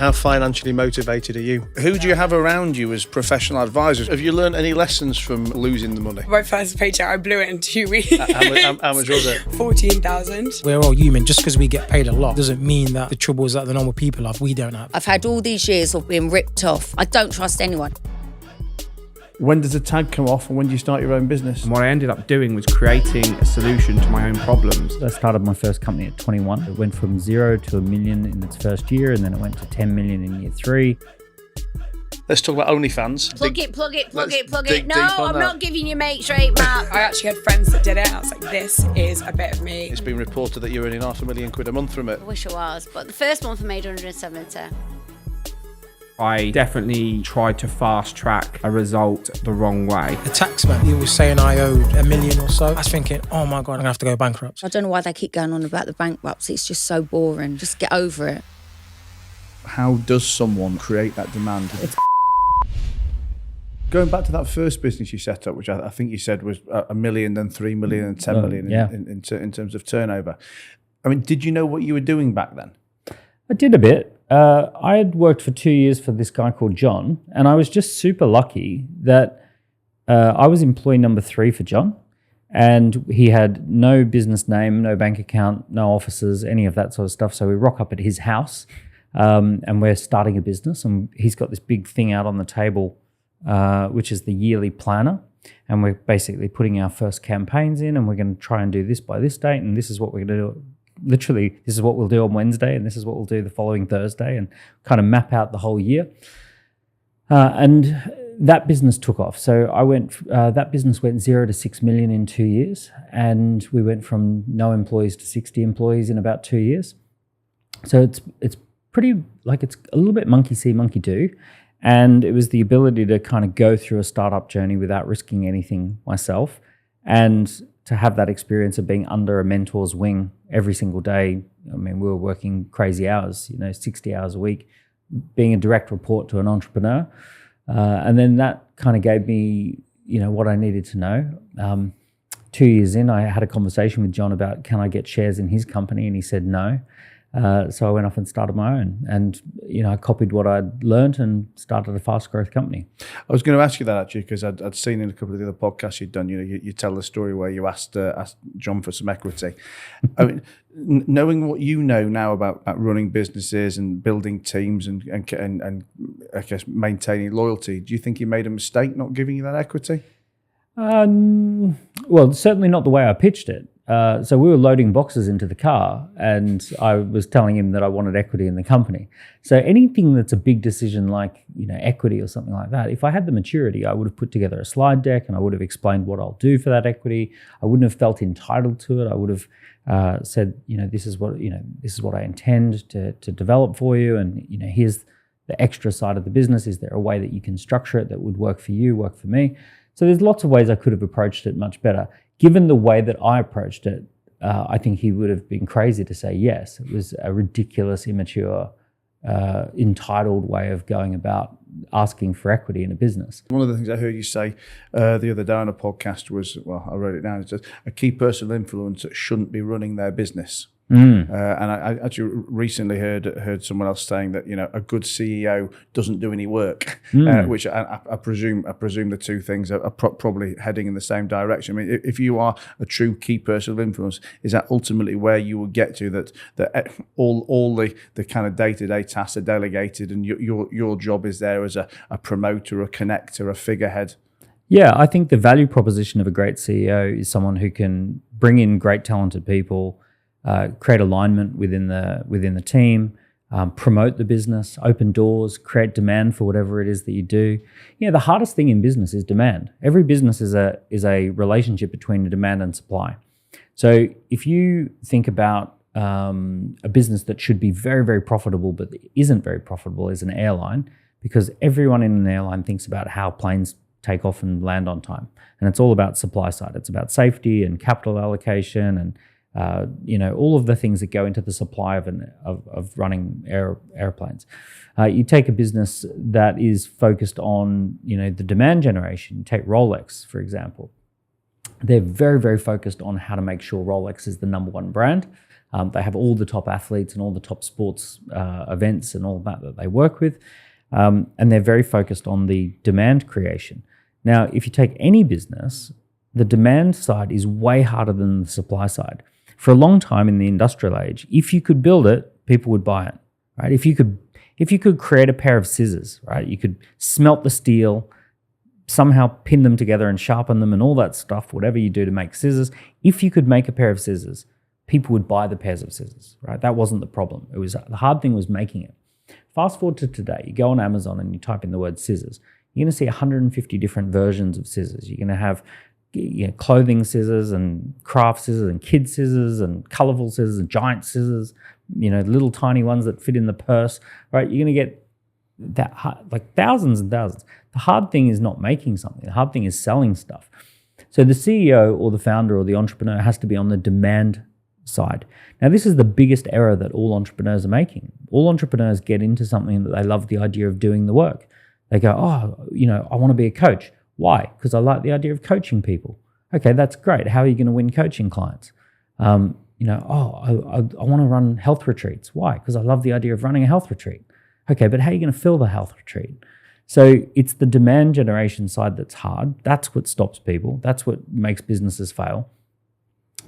How financially motivated are you? Who do you have around you as professional advisors? Have you learned any lessons from losing the money? My first paycheck, I blew it in 2 weeks. How much was it? 14,000. We're all human. Just because we get paid a lot doesn't mean that the troubles that the normal people have, we don't have. I've had all these years of being ripped off. I don't trust anyone. When does the tag come off and when do you start your own business? And what I ended up doing was creating a solution to my own problems. I started my first company at 21. It went from 0 to $1 million in its first year, and then it went to 10 million in year 3. Let's talk about OnlyFans. Plug it. No, I'm not giving you mate straight map. I actually had friends that did it. I was like, this is a bit of me. It's been reported that you're earning £500,000 a month from it. I wish I was, but the first month I made 170. I definitely tried to fast track a result the wrong way. The tax man, he was saying I owed $1 million or so. I was thinking, oh my God, I'm gonna have to go bankrupt. I don't know why they keep going on about the bankrupts. It's just so boring. Just get over it. How does someone create that demand? Going back to that first business you set up, which I think you said was $1 million, then 3 million and 10 million in terms of turnover. I mean, did you know what you were doing back then? I did a bit. I had worked for 2 years for this guy called John, and I was just super lucky that I was employee number 3 for John, and he had no business name, no bank account, no offices, any of that sort of stuff. So we rock up at his house, and we're starting a business, and he's got this big thing out on the table, which is the yearly planner, and we're basically putting our first campaigns in, and we're going to try and do this by this date, and this is what we're going to do. Literally, this is what we'll do on Wednesday, and this is what we'll do the following Thursday, and kind of map out the whole year. And that business took off. So that business went 0 to 6 million in 2 years, and we went from no employees to 60 employees in about 2 years. So it's pretty, like, it's a little bit monkey see, monkey do. And it was the ability to kind of go through a startup journey without risking anything myself, and to have that experience of being under a mentor's wing every single day. I mean, we were working crazy hours, 60 hours a week, being a direct report to an entrepreneur. And then that kind of gave me, what I needed to know. 2 years in, I had a conversation with John about, can I get shares in his company? And he said no. So I went off and started my own, and I copied what I'd learned and started a fast growth company. I was going to ask you that actually, because I'd seen in a couple of the other podcasts you'd done, you tell the story where you asked John for some equity. I mean, knowing what you know now about running businesses and building teams and I guess maintaining loyalty, do you think you made a mistake not giving you that equity? Well, certainly not the way I pitched it. So we were loading boxes into the car, and I was telling him that I wanted equity in the company. So anything that's a big decision like, equity or something like that, if I had the maturity, I would have put together a slide deck and I would have explained what I'll do for that equity. I wouldn't have felt entitled to it. I would have said, this is what I intend to develop for you, and here's the extra side of the business. Is there a way that you can structure it that would work for you, work for me? So there's lots of ways I could have approached it much better. Given the way that I approached it, I think he would have been crazy to say yes. It was a ridiculous, immature, entitled way of going about asking for equity in a business. One of the things I heard you say the other day on a podcast was, well, I wrote it down, it says, a key personal influencer shouldn't be running their business. And I actually recently heard someone else saying that a good CEO doesn't do any work, which I presume the two things are probably heading in the same direction. I mean, if you are a true key person of influence, is that ultimately where you will get to, that all the kind of day-to-day tasks are delegated, and your job is there as a promoter, a connector, a figurehead? Yeah, I think the value proposition of a great CEO is someone who can bring in great talented people, create alignment within the team, promote the business, open doors, create demand for whatever it is that you do. The hardest thing in business is demand. Every business is a relationship between the demand and supply. So if you think about a business that should be very, very profitable but isn't very profitable is an airline, because everyone in an airline thinks about how planes take off and land on time. And it's all about supply side. It's about safety and capital allocation and all of the things that go into the supply of running airplanes. You take a business that is focused on, the demand generation. Take Rolex, for example. They're very, very focused on how to make sure Rolex is the number one brand. They have all the top athletes and all the top sports events and all that they work with. And they're very focused on the demand creation. Now, if you take any business, the demand side is way harder than the supply side. For a long time in the industrial age, if you could build it, people would buy it, right? If you could create a pair of scissors, right? You could smelt the steel, somehow pin them together and sharpen them and all that stuff, whatever you do to make scissors. If you could make a pair of scissors, people would buy the pairs of scissors, right? That wasn't the problem. It was the hard thing was making it. Fast forward to today, you go on Amazon and you type in the word scissors. You're going to see 150 different versions of scissors. You're going to have clothing scissors and craft scissors and kid scissors and colorful scissors and giant scissors, little tiny ones that fit in the purse, right? You're going to get that like thousands and thousands. The hard thing is not making something. The hard thing is selling stuff. So the CEO or the founder or the entrepreneur has to be on the demand side. Now, this is the biggest error that all entrepreneurs are making. All entrepreneurs get into something that they love the idea of doing the work. They go, I want to be a coach. Why? Because I like the idea of coaching people. Okay, that's great. How are you going to win coaching clients? I want to run health retreats. Why? Because I love the idea of running a health retreat. Okay, but how are you going to fill the health retreat? So it's the demand generation side that's hard. That's what stops people. That's what makes businesses fail.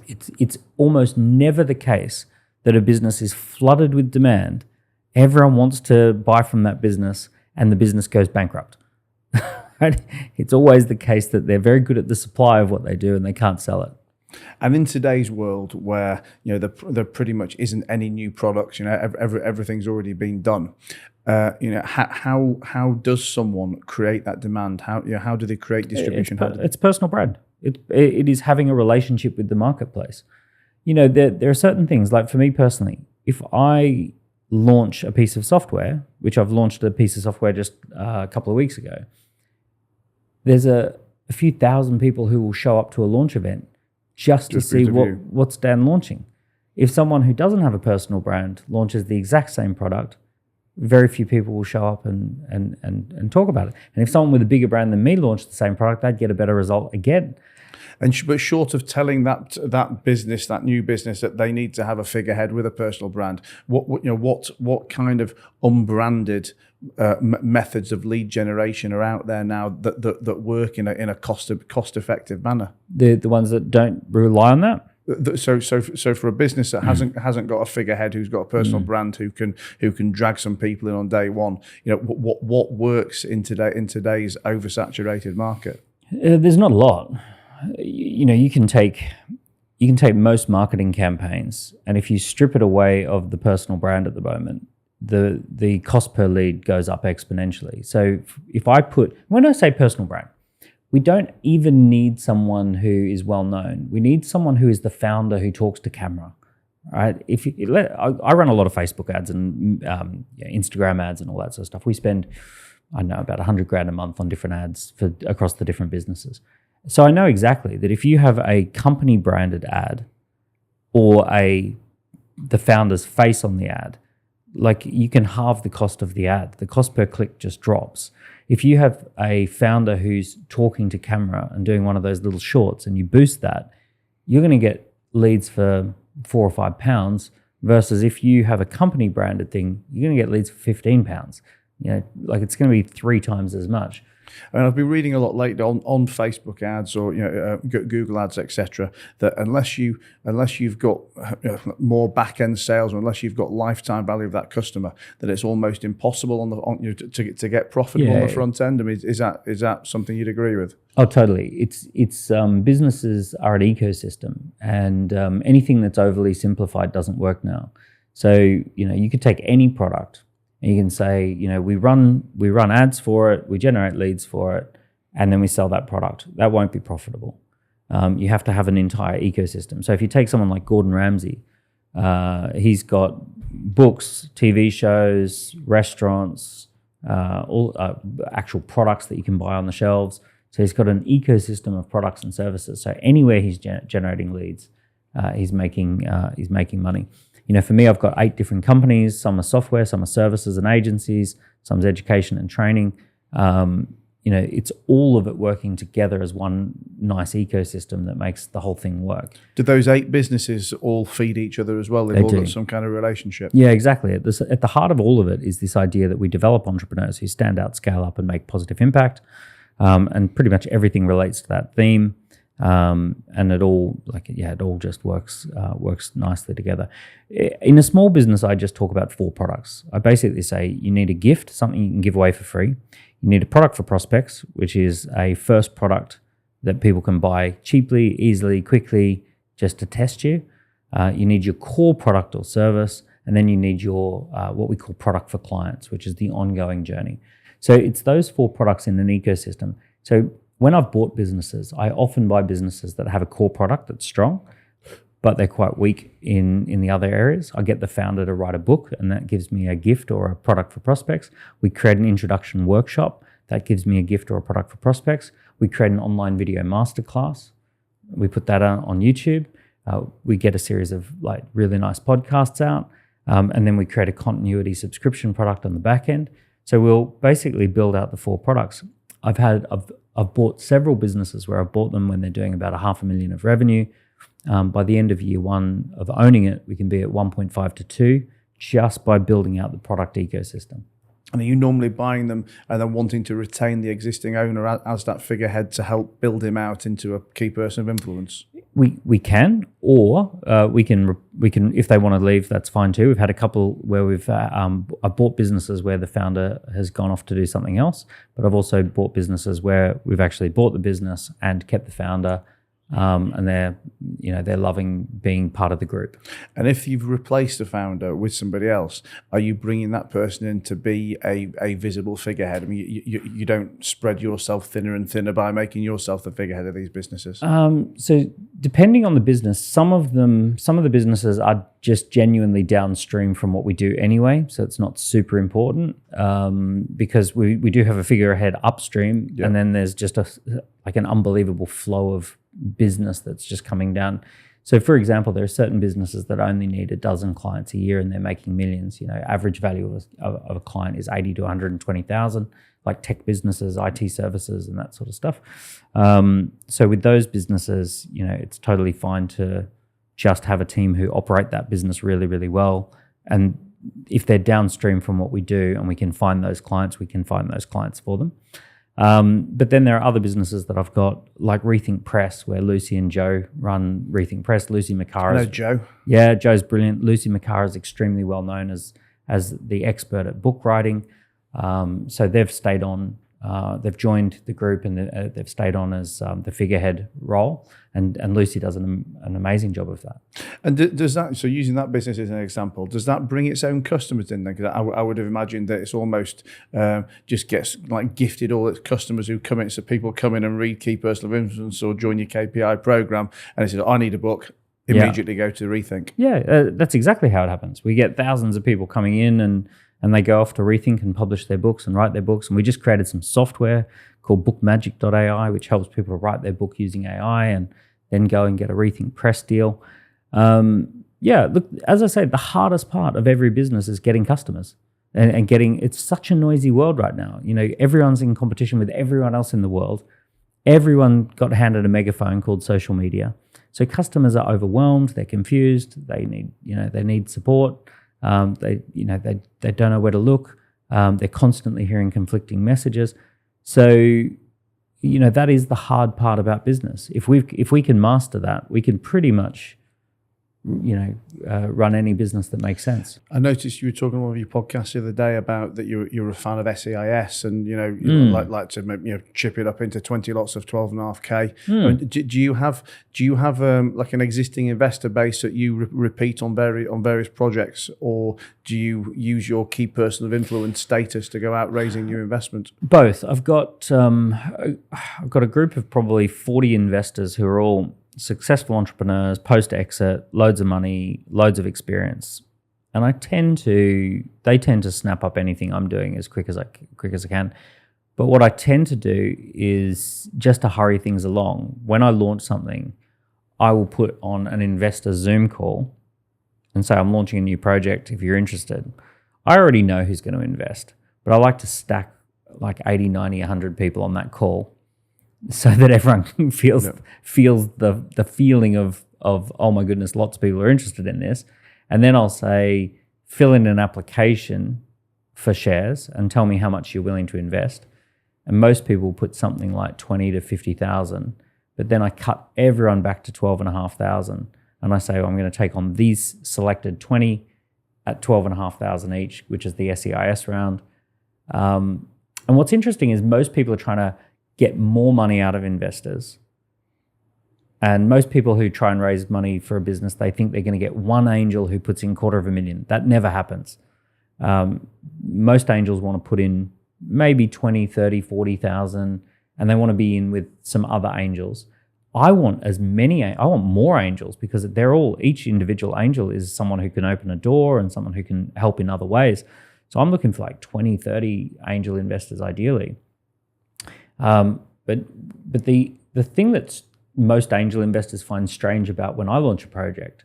It's almost never the case that a business is flooded with demand. Everyone wants to buy from that business and the business goes bankrupt. Right? It's always the case that they're very good at the supply of what they do and they can't sell it. And in today's world where there pretty much isn't any new products, everything's already been done. How does someone create that demand? How do they create distribution? It's personal brand. It is having a relationship with the marketplace. There are certain things, like for me personally, if I launch a piece of software, which I've launched a piece of software just a couple of weeks ago, there's a few thousand people who will show up to a launch event just to see what's Dan launching. If someone who doesn't have a personal brand launches the exact same product, very few people will show up and talk about it. And if someone with a bigger brand than me launched the same product, they'd get a better result again. But short of telling that business, that new business, that they need to have a figurehead with a personal brand, what kind of unbranded methods of lead generation are out there now that work in a cost effective manner? The ones that don't rely on that. So for a business that hasn't got a figurehead who's got a personal brand who can drag some people in on day one, what works in today's oversaturated market? There's not a lot. You can take most marketing campaigns, and if you strip it away of the personal brand at the moment, the cost per lead goes up exponentially. So when I say personal brand, we don't even need someone who is well known. We need someone who is the founder who talks to camera, right? I run a lot of Facebook ads and Instagram ads and all that sort of stuff. We spend, about $100,000 a month on different ads across the different businesses. So I know exactly that if you have a company branded ad or the founder's face on the ad, like you can halve the cost of the ad. The cost per click just drops. If you have a founder who's talking to camera and doing one of those little shorts and you boost that, you're going to get leads for £4 or £5 versus if you have a company branded thing, you're going to get leads for £15. It's going to be 3 times as much. And I've been reading a lot lately on Facebook ads or Google ads, etc. That unless you've got more back end sales, or unless you've got lifetime value of that customer, that it's almost impossible to get profitable on the front end. I mean, is that something you'd agree with? Oh, totally. It's businesses are an ecosystem, and anything that's overly simplified doesn't work now. So you could take any product. And you can say, we run ads for it, we generate leads for it, and then we sell that product. That won't be profitable. You have to have an entire ecosystem. So if you take someone like Gordon Ramsay, he's got books, TV shows, restaurants, all actual products that you can buy on the shelves. So he's got an ecosystem of products and services. So anywhere he's generating leads, he's making money. For me, I've got 8 different companies. Some are software, some are services and agencies, some is education and training. it's all of it working together as one nice ecosystem that makes the whole thing work. Do those 8 businesses all feed each other as well? They've all got some kind of relationship. Yeah, exactly. At the heart of all of it is this idea that we develop entrepreneurs who stand out, scale up, and make positive impact. And pretty much everything relates to that theme. And it all just works nicely together. In a small business, I just talk about 4 products. I basically say you need a gift, something you can give away for free. You need a product for prospects, which is a first product that people can buy cheaply, easily, quickly, just to test you. You need your core product or service, and then you need your what we call product for clients, which is the ongoing journey. So it's those 4 products in an ecosystem. So when I've bought businesses, I often buy businesses that have a core product that's strong, but they're quite weak in the other areas. I get the founder to write a book, and that gives me a gift or a product for prospects. We create an introduction workshop. That gives me a gift or a product for prospects. We create an online video masterclass. We put that on YouTube. We get a series of really nice podcasts out, and then we create a continuity subscription product on the back end. So we'll basically build out the 4 products. I've bought several businesses where I've bought them when they're doing about $500,000 of revenue. By the end of year 1 of owning it, we can be at 1.5 to 2 just by building out the product ecosystem. And are you normally buying them and then wanting to retain the existing owner as that figurehead to help build him out into a key person of influence? We can, or we can if they want to leave, that's fine too. We've had a couple where I've bought businesses where the founder has gone off to do something else, but I've also bought businesses where we've actually bought the business and kept the founder, and they're loving being part of the group. And if you've replaced the founder with somebody else, are you bringing that person in to be a visible figurehead? I mean, you don't spread yourself thinner and thinner by making yourself the figurehead of these businesses. So depending on the business, some of the businesses are just genuinely downstream from what we do anyway, so it's not super important, because we do have a figurehead upstream, and then there's just an unbelievable flow of business that's just coming down. So for example, there are certain businesses that only need a dozen clients a year and they're making millions. Average value of a client is 80 to 120,000, like tech businesses, IT services, and that sort of stuff. So with those businesses, it's totally fine to just have a team who operate that business really, really well. And if they're downstream from what we do and we can find those clients, we can find those clients for them. But then there are other businesses that I've got, like Rethink Press, where Lucy and Joe run Rethink Press. Lucy McCarr. I know Joe. Yeah, Joe's brilliant. Lucy McCarr is extremely well known as the expert at book writing. So they've stayed on. They've joined the group and they've stayed on as the figurehead role. And Lucy does an amazing job of that. And does that, so using that business as an example, does that bring its own customers in then? Because I would have imagined that it's almost just gets gifted all its customers who come in. So people come in and read Key Personal Influence or join your KPI program and they say, I need a book. Immediately go to Rethink. Yeah, that's exactly how it happens. We get thousands of people coming in and they go off to Rethink and publish their books and write their books. And we just created some software called bookmagic.ai, which helps people to write their book using AI and then go and get a Rethink Press deal. Look, as I say, the hardest part of every business is getting customers and getting, it's such a noisy world right now. Everyone's in competition with everyone else in the world. Everyone got handed a megaphone called social media. So customers are overwhelmed, they're confused, they need support. They don't know where to look. They're constantly hearing conflicting messages. So, that is the hard part about business. If we can master that, we can pretty much, run any business that makes sense. I noticed you were talking on one of your podcasts the other day about that you're a fan of SEIS and you like to chip it up into 20 lots of 12.5K. Do you have like an existing investor base that you repeat on various projects, or do you use your key person of influence status to go out raising new investment? Both. I've got a group of probably 40 investors who are all successful entrepreneurs, post-exit, loads of money, loads of experience. And they tend to snap up anything I'm doing as quick as I can. But what I tend to do is just to hurry things along. When I launch something, I will put on an investor Zoom call and say, I'm launching a new project if you're interested. I already know who's going to invest, but I like to stack like 80, 90, 100 people on that call so that everyone feels the feeling of, oh my goodness, lots of people are interested in this. And then I'll say, fill in an application for shares and tell me how much you're willing to invest. And most people put something like 20 to 50,000, but then I cut everyone back to 12,500. And I say, well, I'm going to take on these selected 20 at 12,500 each, which is the SEIS round. And what's interesting is most people are trying to get more money out of investors. And most people who try and raise money for a business, they think they're going to get one angel who puts in $250,000. That never happens. Most angels want to put in maybe 20, 30, 40,000, and they want to be in with some other angels. I want more angels because each individual angel is someone who can open a door and someone who can help in other ways. So I'm looking for like 20, 30 angel investors ideally. But the thing that most angel investors find strange about when I launch a project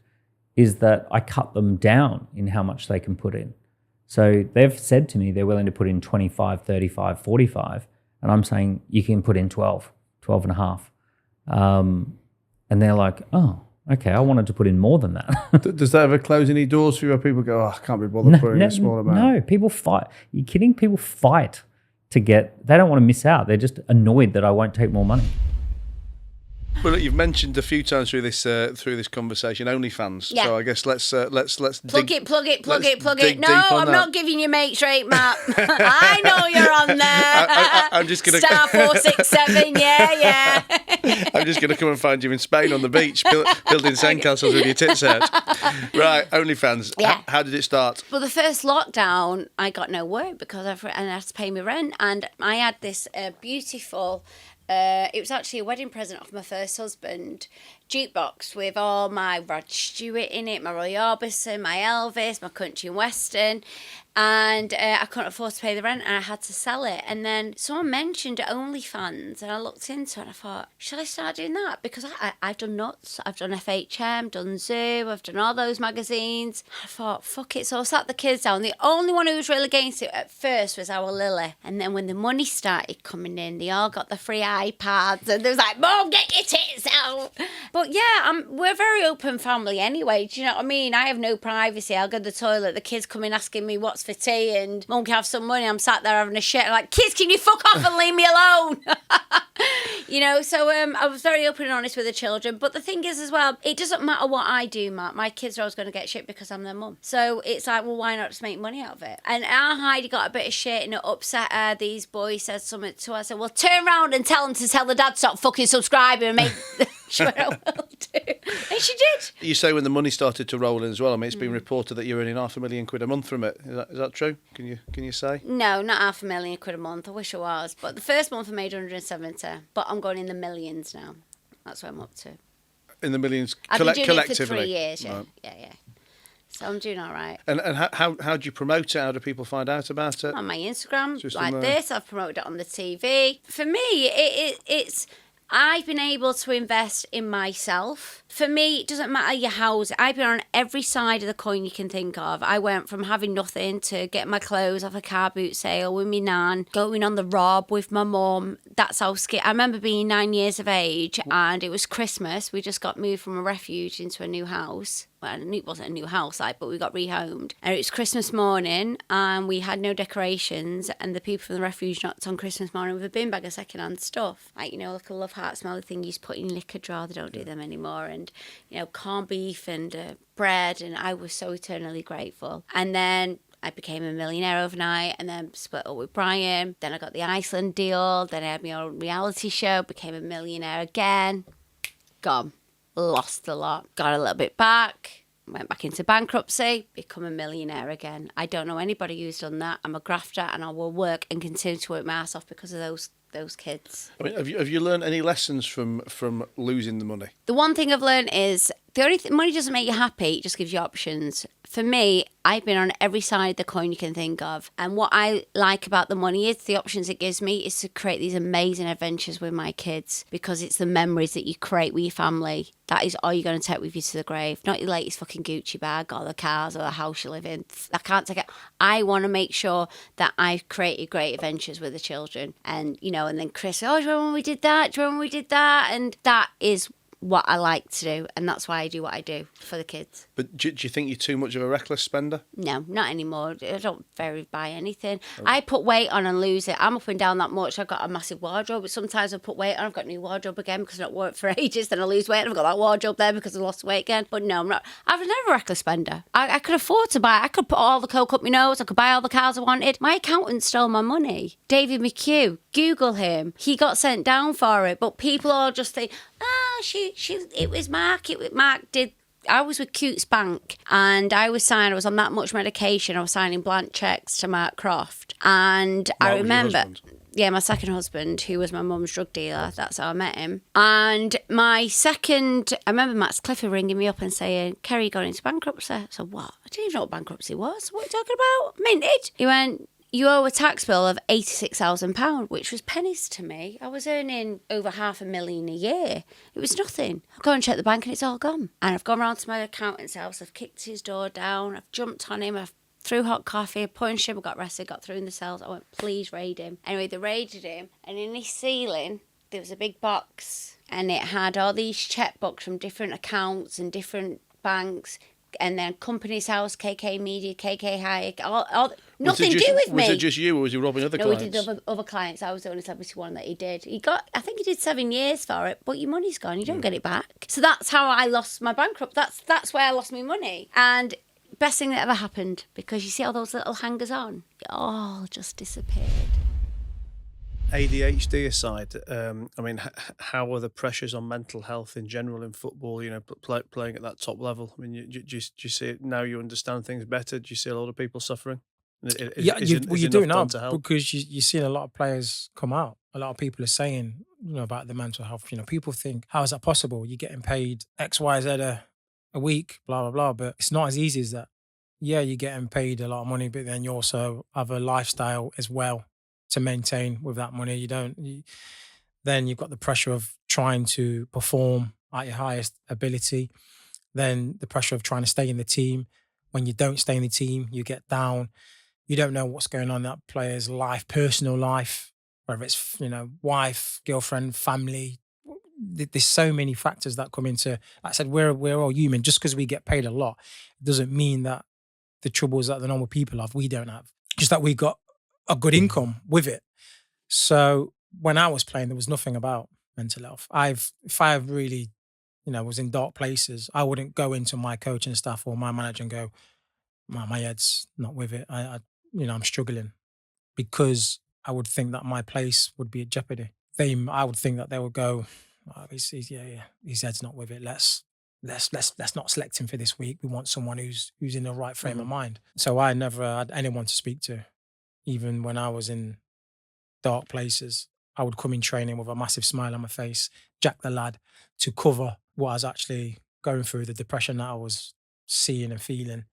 is that I cut them down in how much they can put in. So they've said to me they're willing to put in 25, 35, 45, and I'm saying you can put in 12 and a half. And they're like, oh, okay, I wanted to put in more than that. Does that ever close any doors for you where people go, I can't be bothered putting a small amount? No, people fight. Are you kidding? People fight they don't want to miss out. They're just annoyed that I won't take more money. Well, look, you've mentioned a few times through this conversation OnlyFans. Yeah. So I guess let's plug it. No, I'm not giving you mates rate, Matt. I know you're on there. I'm just gonna star 467. Yeah. I'm just gonna come and find you in Spain on the beach, building sandcastles with your tits out. Right, OnlyFans. Yeah. How did it start? Well, the first lockdown, I got no work because I had to pay my rent, and I had this beautiful. It was actually a wedding present off my first husband, jukebox with all my Rod Stewart in it, my Roy Orbison, my Elvis, my country and western, and I couldn't afford to pay the rent and I had to sell it. And then someone mentioned OnlyFans and I looked into it and I thought, should I start doing that? Because I've done Nuts, I've done FHM, done Zoo, I've done all those magazines. I thought, fuck it. So I sat the kids down. The only one who was really against it at first was our Lily. And then when the money started coming in, they all got the free iPads and they was like, Mom, get your tits out. But yeah, we're a very open family anyway. Do you know what I mean? I have no privacy. I'll go to the toilet. The kids come in asking me what's for tea and Mum can have some money. I'm sat there having a shit. I'm like, kids, can you fuck off and leave me alone? So I was very open and honest with the children. But the thing is as well, it doesn't matter what I do, Matt. My kids are always going to get shit because I'm their mum. So it's like, well, why not just make money out of it? And our Heidi got a bit of shit and it upset her. These boys said something to her. I said, well, turn around and tell them to tell the dad to stop fucking subscribing and make... She went, I will do. And she did. You say when the money started to roll in as well. I mean, it's been reported that you're earning £500,000 a month from it. Is that true? Can you say? No, not £500,000 a month. I wish it was. But the first month I made 170. But I'm going in the millions now. That's what I'm up to. In the millions I've been doing collectively? It for 3 years, yeah. Right. Yeah. So I'm doing all right. And how do you promote it? How do people find out about it? On my Instagram, Just like this. I've promoted it on the TV. For me, it's... I've been able to invest in myself. For me, it doesn't matter your house. I've been on every side of the coin you can think of. I went from having nothing to getting my clothes off a car boot sale with me nan, going on the rob with my mum. That's how scared. I remember being 9 years of age and it was Christmas. We just got moved from a refuge into a new house. Well, it wasn't a new house, but we got rehomed. And it was Christmas morning and we had no decorations and the people from the refuge knocked on Christmas morning with a bin bag of second-hand stuff. Like a love heart smelly thing you used to put in your liquor drawer. They don't do them anymore. And, corned beef and bread. And I was so eternally grateful. And then I became a millionaire overnight and then split up with Brian. Then I got the Iceland deal. Then I had my own reality show, became a millionaire again. Gone. Lost a lot. Got a little bit back. Went back into bankruptcy. Become a millionaire again. I don't know anybody who's done that. I'm a grafter and I will work and continue to work my ass off because of those those kids. I mean, have you learned any lessons from losing the money? The one thing I've learned is the only money doesn't make you happy, it just gives you options. For me, I've been on every side of the coin you can think of. And what I like about the money is the options it gives me is to create these amazing adventures with my kids, because it's the memories that you create with your family. That is all you're going to take with you to the grave. Not your latest fucking Gucci bag or the cars or the house you live in. I can't take it. I want to make sure that I've created great adventures with the children. And, you know, and then Chris, oh, do you remember when we did that? Do you remember when we did that? And that is what I like to do, and that's why I do what I do for the kids. But do you think you're too much of a reckless spender? No, not anymore. I don't very buy anything. I put weight on and lose it. I'm up and down that much. I've got a massive wardrobe, but sometimes I put weight on. I've got a new wardrobe again because I've not worked for ages. Then I lose weight and I've got that wardrobe there because I lost weight again. But no, I'm not. I've never a reckless spender. I could afford to buy. I could put all the coke up my nose. I could buy all the cars I wanted. My accountant stole my money. David McHugh. Google him. He got sent down for it. But people all just think, oh, it was Mark. Mark did. I was with Coutts Bank and I was on that much medication. I was signing blank checks to Mark Croft. And I remember, my second husband, who was my mum's drug dealer, that's how I met him. And I remember Max Clifford ringing me up and saying, Kerry got into bankruptcy. I said, what? I didn't even know what bankruptcy was. What are you talking about? Minted. He went, you owe a tax bill of £86,000, which was pennies to me. I was earning over $500,000 a year. It was nothing. I go and check the bank and it's all gone. And I've gone round to my accountant's house. I've kicked his door down. I've jumped on him. I've threw hot coffee. I punched him. I got arrested. Got through in the cells. I went, please raid him. Anyway, they raided him. And in his ceiling, there was a big box. And it had all these checkbooks from different accounts and different banks. And then Company's House, KK Media, KK Hayek, all nothing to do with me. Was it just you, or was he robbing other clients? No, he did other clients. I was the only celebrity one that he did. I think he did 7 years for it, but your money's gone. You don't get it back. So that's how I lost my bankrupt. That's where I lost my money. And best thing that ever happened, because you see all those little hangers on, it all just disappeared. ADHD aside, I mean, how are the pressures on mental health in general in football? You know, playing at that top level. I mean, do you see it now? You understand things better. Do you see a lot of people suffering? You do now because you're seeing a lot of players come out. A lot of people are saying, you know, about the mental health. You know, people think, how is that possible? You're getting paid X, Y, Z a week, blah blah blah. But it's not as easy as that. Yeah, you're getting paid a lot of money, but then you also have a lifestyle as well to maintain with that money. Then you've got the pressure of trying to perform at your highest ability. Then the pressure of trying to stay in the team. When you don't stay in the team, you get down. You don't know what's going on in that player's life, personal life, whether it's, you know, wife, girlfriend, family. There's so many factors that come into, like I said, we're all human. Just because we get paid a lot doesn't mean that the troubles that the normal people have, we don't have. Just that we got a good income with it. So when I was playing, there was nothing about mental health. If I really, you know, was in dark places, I wouldn't go into my coaching staff or my manager and go, my head's not with it. I'm struggling, because I would think that my place would be at jeopardy. I would think that they would go, oh, his head's not with it. Let's not select him for this week. We want someone who's in the right frame of mind. So I never had anyone to speak to. Even when I was in dark places, I would come in training with a massive smile on my face, Jack the lad, to cover what I was actually going through, the depression that I was seeing and feeling.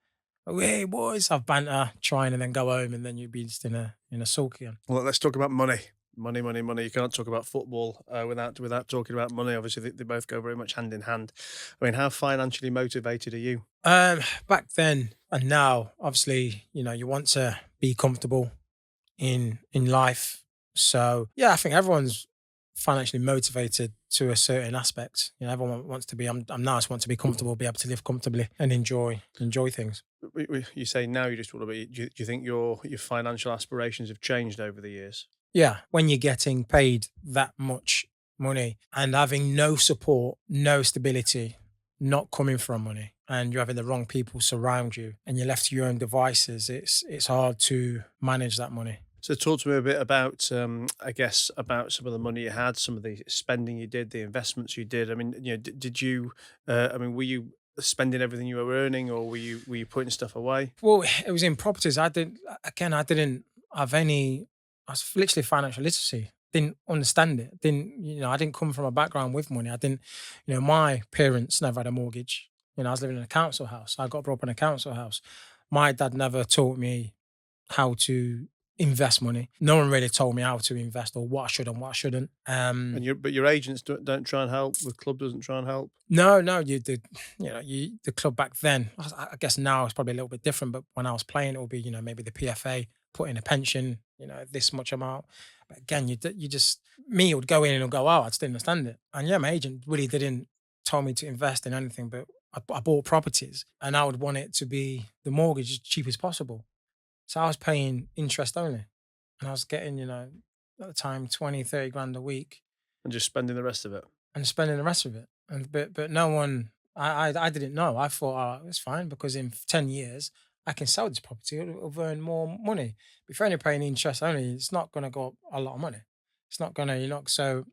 Hey boys, have banter, trying, and then go home, and then you'd be just in a sulk again. Well, let's talk about money. Money. You can't talk about football without talking about money. Obviously, they both go very much hand in hand. I mean, how financially motivated are you? Back then and now, obviously, you know, you want to be comfortable in life. So yeah, I think everyone's financially motivated to a certain aspect. You know, everyone wants to be. I'm now just want to be comfortable, be able to live comfortably, and enjoy things. You say now you just want to be. Do you think your financial aspirations have changed over the years? Yeah, when you're getting paid that much money and having no support, no stability, not coming from money, and you're having the wrong people surround you, and you're left to your own devices, it's hard to manage that money. So talk to me a bit about, about some of the money you had, some of the spending you did, the investments you did. I mean, you know, did you? Were you spending everything you were earning, or were you putting stuff away? Well, it was in properties. I didn't have any. I was literally financial literacy. didn't understand it. I didn't come from a background with money. I didn't, my parents never had a mortgage. I was living in a council house. I got brought up in a council house. My dad never taught me how to invest money. No one really told me how to invest or what I should and what I shouldn't. But your agents don't try and help. The club doesn't try and help. No, the club back then. I guess now it's probably a little bit different. But when I was playing, it would be maybe the PFA put in a pension, this much amount. But again, me would go in and go, oh, I just didn't understand it. And yeah, my agent really didn't tell me to invest in anything, but I bought properties and I would want it to be the mortgage as cheap as possible. So I was paying interest only, and I was getting, at the time, 20, 30 grand a week. And just spending the rest of it. But no one, I didn't know. I thought, it's fine, because in 10 years, I can sell this property. It'll earn more money. But if you're only paying interest only, it's not going to go up a lot of money. It's not going to, so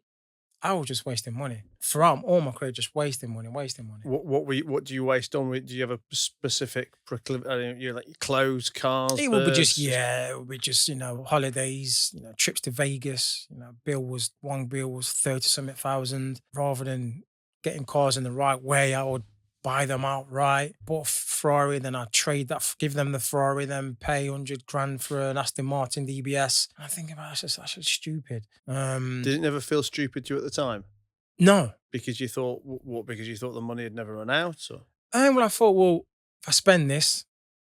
I was just wasting money throughout all my career, just wasting money. What do you waste on? Do you have a specific proclivity? Like clothes, cars? It would be just holidays, trips to Vegas. One bill was 30-something thousand. Rather than getting cars in the right way, I would buy them outright. Bought a Ferrari, then I'd trade that, give them the Ferrari, then pay 100 grand for an Aston Martin DBS. I think about it, that's just stupid. Did it never feel stupid to you at the time? No. Because you thought, because you thought the money had never run out? Or? I thought, if I spend this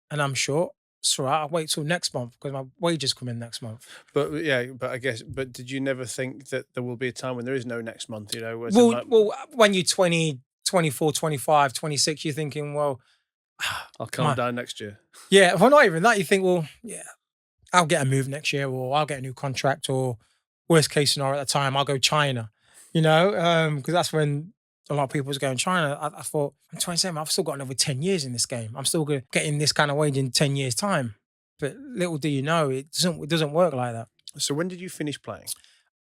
and I'm short, it's all right, I'll wait till next month because my wages come in next month. But did you never think that there will be a time when there is no next month, when you're 20, 24, 25, 26, you're thinking, well, I'll calm down next year. Yeah, well, not even that. You think, well, yeah, I'll get a move next year, or I'll get a new contract, or worst case scenario at the time, I'll go China, because that's when a lot of people was going China. I thought, I'm 27, I've still got another 10 years in this game. I'm still getting this kind of wage in 10 years' time. But little do you know, it doesn't work like that. So when did you finish playing?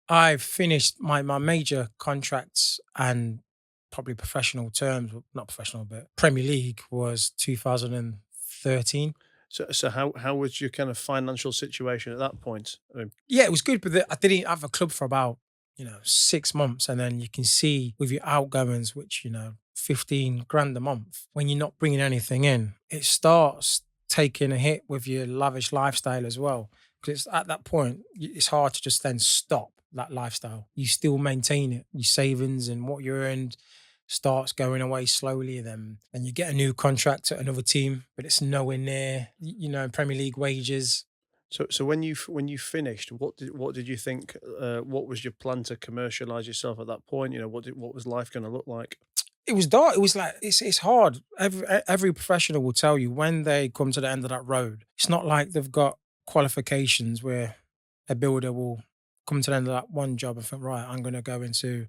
I finished my major contracts and probably professional terms, not professional, but Premier League was 2013. So how was your kind of financial situation at that point? Yeah, it was good, but I didn't have a club for about 6 months, and then you can see with your outgoings, which 15 grand a month, when you're not bringing anything in, it starts taking a hit with your lavish lifestyle as well. Because at that point, it's hard to just then stop that lifestyle. You still maintain it. Your savings and what you earned starts going away slowly, then you get a new contract at another team, but it's nowhere near Premier League wages. So when you finished, what did you think? What was your plan to commercialize yourself at that point? What was life going to look like? It was dark. It was like it's hard. Every professional will tell you when they come to the end of that road. It's not like they've got qualifications where a builder will come to the end of that one job and think, right, I'm going to go into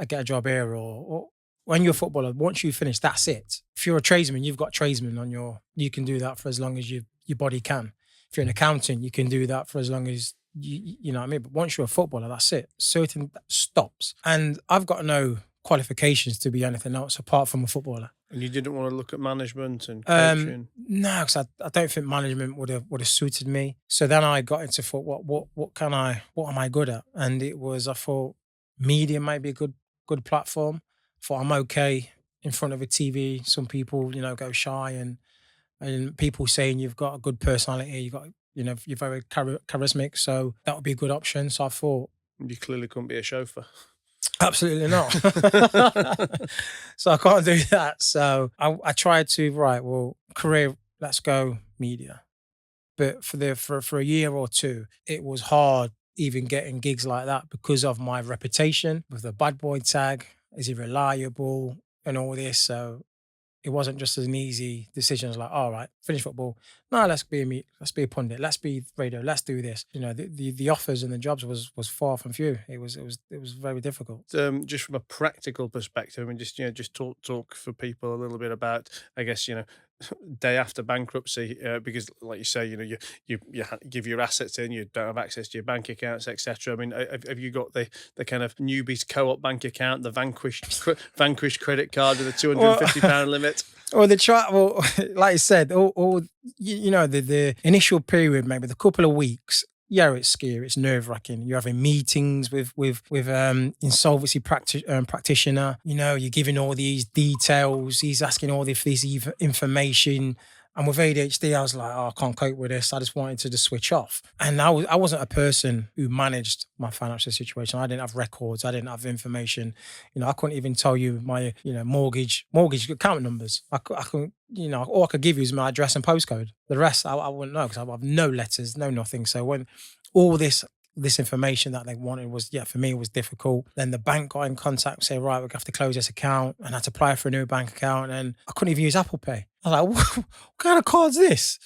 get a job here, or when you're a footballer, once you finish, that's it. If you're a tradesman, you've got tradesmen you can do that for as long as your body can. If you're an accountant, you can do that for as long as you know what I mean. But once you're a footballer, that's it. Certain that stops. And I've got no qualifications to be anything else apart from a footballer. And you didn't want to look at management and coaching? No, because I don't think management would have suited me. So then I got into what am I good at? And it was, I thought media might be a good platform. I thought I'm okay in front of a TV. Some people, go shy, and people saying you've got a good personality, you're very charismatic, so that would be a good option. So I thought, you clearly couldn't be a chauffeur. Absolutely not. So I can't do that. So I tried to, career, let's go media. But for a year or two, it was hard even getting gigs like that because of my reputation with the bad boy tag. Is he reliable and all this? So it wasn't just an easy decision. It's like, all right, finish football. No, let's be a pundit. Let's be radio. Let's do this. The offers and the jobs was far from few. It was very difficult. Just from a practical perspective, just talk for people a little bit about, I guess, day after bankruptcy, because like you say, you give your assets in, you don't have access to your bank accounts, etc. I mean, have you got the kind of newbies co-op bank account, the vanquished credit card with a £250 limit? Or like I said, the initial period, maybe the couple of weeks, yeah, it's scary, it's nerve wracking. You're having meetings with insolvency practitioner. You know, you're giving all these details. He's asking all this information. And with ADHD, I was like, oh, I can't cope with this. I just wanted to just switch off. And I wasn't a person who managed my financial situation. I didn't have records. I didn't have information. You know, I couldn't even tell you my, you know, mortgage account numbers. I couldn't, you know, all I could give you is my address and postcode. The rest, I wouldn't know because I have no letters, no nothing. So when all this information that they wanted was, for me, it was difficult. Then the bank got in contact and said, right, we're going to have to close this account, and I had to apply for a new bank account, and I couldn't even use Apple Pay. I was like, what kind of card's this?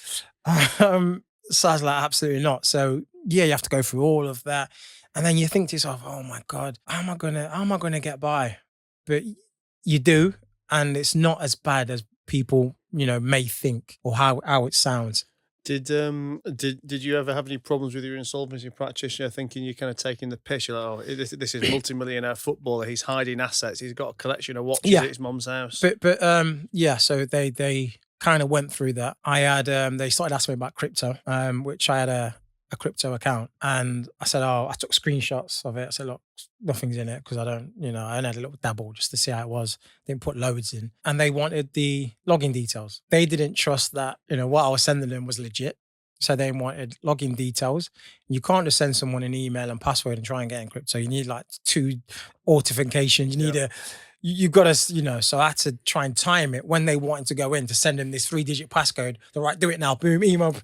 So I was like, absolutely not. So yeah, you have to go through all of that. And then you think to yourself, oh my God, how am I gonna get by? But you do, and it's not as bad as people, you know, may think or how it sounds. Did you ever have any problems with your insolvency practitioner thinking you're kind of taking the piss? You're like, oh, this is multi-millionaire footballer. He's hiding assets. He's got a collection of watches at his mum's house. But so they kind of went through that. I had they started asking me about crypto, which I had a crypto account, and I said, I took screenshots of it. I said, look, nothing's in it because I don't, you know, I only had a little dabble just to see how it was. Didn't put loads in, and they wanted the login details. They didn't trust that, you know, what I was sending them was legit. So they wanted login details. You can't just send someone an email and password and try and get in crypto. You need like 2 authentications. You need you've got to, you know, so I had to try and time it when they wanted to go in to send them this 3-digit passcode. They're right, do it now, boom, email,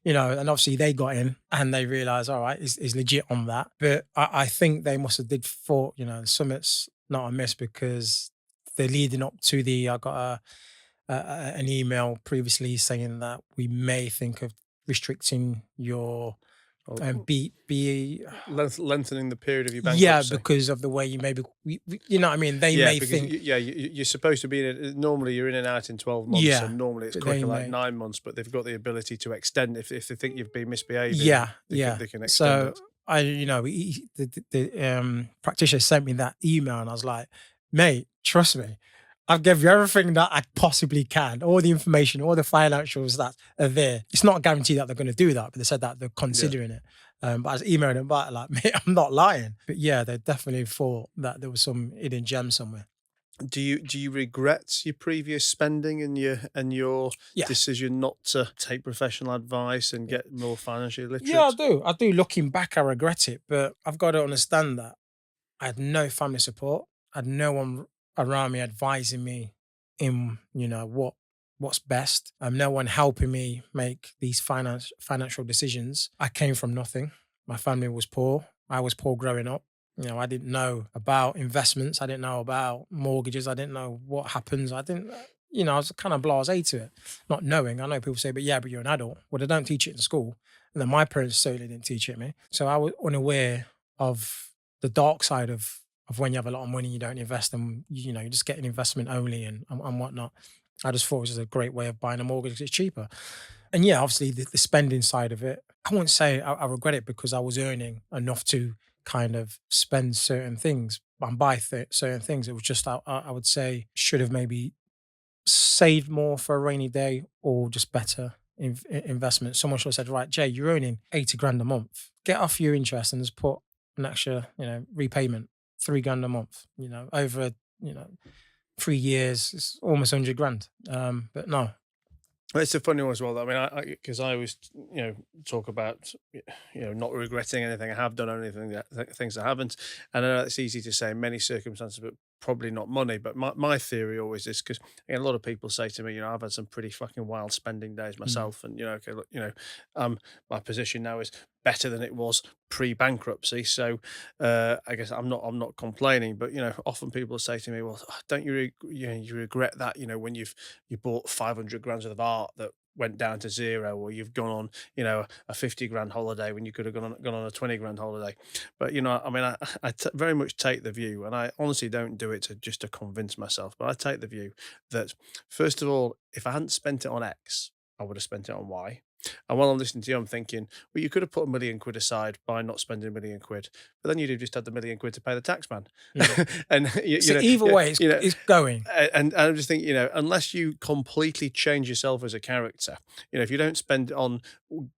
you know, and obviously they got in and they realized, all right, it's legit on that. But I think they must have thought, you know, summit's not amiss because they're leading up to I got an email previously saying that we may think of restricting your lengthening the period of your bankruptcy. Because of the way you maybe, you know what I mean? They may think... You're supposed to be normally you're in and out in 12 months, and normally it's quicker, like 9 months, but they've got the ability to extend if they think you've been misbehaving. They can extend it. I, you know, the practitioner sent me that email and I was like, mate, trust me, I've given you everything that I possibly can, all the information, all the financials that are there. It's not a guarantee that they're going to do that, but they said that they're considering it. But I was emailing them back like, mate, I'm not lying. But yeah, they definitely thought that there was some hidden gem somewhere. Do you regret your previous spending and your decision not to take professional advice and get more financially literate? Yeah, I do. Looking back, I regret it, but I've got to understand that I had no family support. I had no one around me advising me in, you know, what's best. No one helping me make these financial decisions. I came from nothing. My family was poor. I was poor growing up. You know, I didn't know about investments. I didn't know about mortgages. I didn't know what happens. I didn't, you know, I was kind of blasé to it, not knowing. I know people say, but you're an adult. Well, they don't teach it in school. And then my parents certainly didn't teach it me. So I was unaware of the dark side of when you have a lot of money, you don't invest, and you know, you just get an investment only and whatnot. I just thought it was a great way of buying a mortgage because it's cheaper. And yeah, obviously the spending side of it, I wouldn't say I regret it because I was earning enough to kind of spend certain things and buy certain things. It was just, I would say, should have maybe saved more for a rainy day or just better investment. Someone should have said, right, Jay, you're earning 80 grand a month. Get off your interest and just put an extra, you know, repayment. 3 grand a month, you know, over, you know, 3 years, it's almost 100 grand. But no. It's a funny one as well. I mean, because I always, you know, talk about, you know, not regretting anything I have done or anything, things I haven't. And I know it's easy to say in many circumstances, but probably not money. But my theory always is, because a lot of people say to me, you know, I've had some pretty fucking wild spending days myself. And, you know, okay, look, you know, my position now is better than it was pre-bankruptcy. So I guess I'm not complaining, but, you know, often people say to me, well, don't you regret that, you know, when you bought 500 grand of art that went down to zero, or you've gone on, you know, a 50 grand holiday when you could have gone on a 20 grand holiday. But, you know, I mean, I very much take the view, and I honestly don't do it to convince myself, but I take the view that, first of all, if I hadn't spent it on X, I would have spent it on Y. And while I'm listening to you, I'm thinking, well, you could have put £1 million aside by not spending £1 million, but then you'd have just had the £1 million to pay the tax man. And so either way, it's going. And I'm just thinking, unless you completely change yourself as a character, if you don't spend it on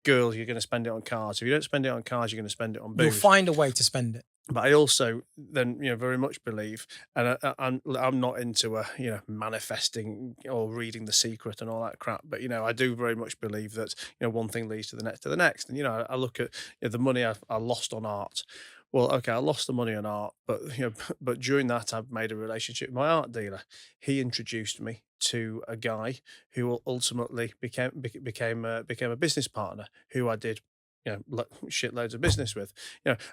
girls, you're going to spend it on cars. If you don't spend it on cars, you're going to spend it on booze. You'll find a way to spend it. But I also then, very much believe, and I'm not into manifesting or reading The Secret and all that crap. But I do very much believe that one thing leads to the next. And I look at the money I lost on art. Well, okay, I lost the money on art, but but during that I've made a relationship with my art dealer. He introduced me to a guy who ultimately became a business partner who I did shitloads of business with,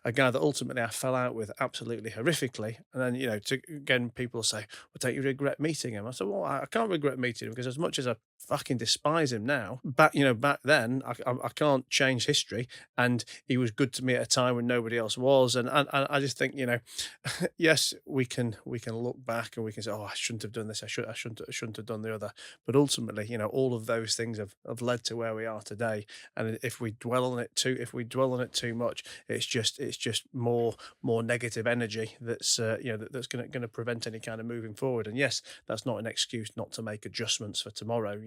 a guy that ultimately I fell out with absolutely horrifically. And then, again, people say, well, don't you regret meeting him? I said, well, I can't regret meeting him because as much as I fucking despise him now, back then, I can't change history. And he was good to me at a time when nobody else was. And I just think, yes, we can look back and we can say, oh, I shouldn't have done this. I shouldn't have done the other. But ultimately, all of those things have led to where we are today. And if we dwell on it too much, it's just more negative energy that's that's going to prevent any kind of moving forward. And yes, that's not an excuse not to make adjustments for tomorrow.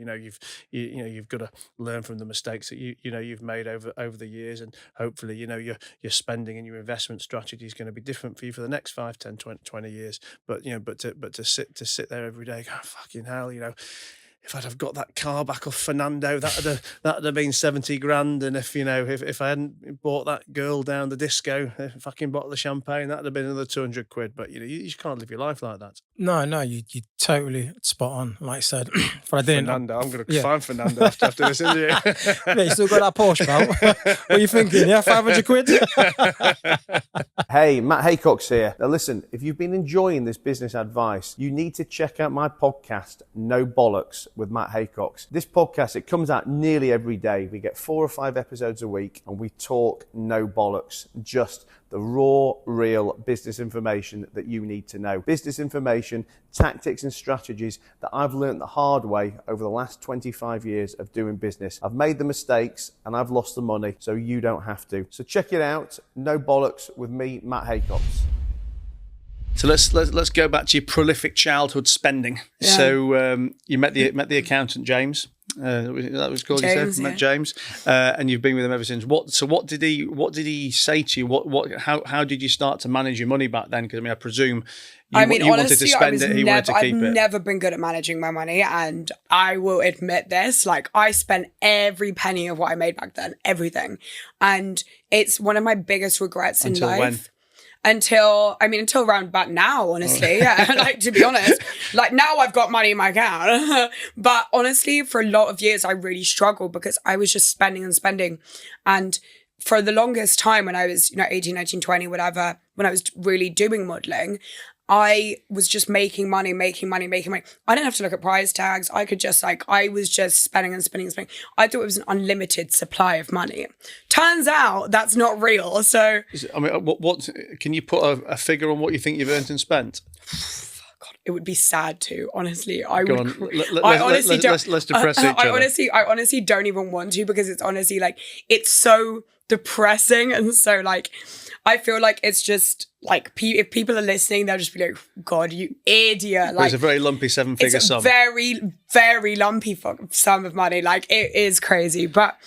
You've got to learn from the mistakes that you've made over the years, and hopefully your spending and your investment strategy is going to be different for you for the next 5, 10, 20 years. But to sit there every day, go, fucking hell, if I'd have got that car back off Fernando, that'd have been 70 grand. And if I hadn't bought that girl down the disco, a fucking bottle of champagne, that'd have been another 200 quid. But you just can't live your life like that. No, you totally spot on. Like I said, if I didn't, Fernando, I'm going to find Fernando after this interview. Yeah, you still got that Porsche, pal. What are you thinking? Yeah, 500 quid. Hey, Matt Haycox here. Now listen, if you've been enjoying this business advice, you need to check out my podcast, No Bollocks, with Matt Haycox. This podcast, it comes out nearly every day. We get 4 or 5 episodes a week and we talk no bollocks, just the raw, real business information that you need to know. Business information, tactics and strategies that I've learned the hard way over the last 25 years of doing business. I've made the mistakes and I've lost the money, so you don't have to. So check it out, No Bollocks with me, Matt Haycox. So let's go back to your prolific childhood spending. Yeah. So you met the accountant James. That was called James, you said, met James, and you've been with him ever since. What did he say to you? How did you start to manage your money back then? Because I presume you honestly, wanted to spend it, he wanted to keep it. I've never been good at managing my money, and I will admit this. Like, I spent every penny of what I made back then, everything, and it's one of my biggest regrets in life. When? Until around about now, honestly. Yeah, like, to be honest, like, now I've got money in my account. But honestly, for a lot of years, I really struggled because I was just spending and spending. And for the longest time, when I was, 18, 19, 20, whatever, when I was really doing modeling, I was just making money. I didn't have to look at price tags. I could just I was just spending and spending and spending. I thought it was an unlimited supply of money. Turns out that's not real. So, what can you put a figure on what you think you've earned and spent? God, it would be sad to, honestly. Let's depress each other. I honestly don't even want to, because it's honestly it's so depressing, and so I feel like it's just if people are listening, they'll just be like, God, you idiot. It's a very lumpy 7-figure sum. Very, very lumpy sum of money. It is crazy. But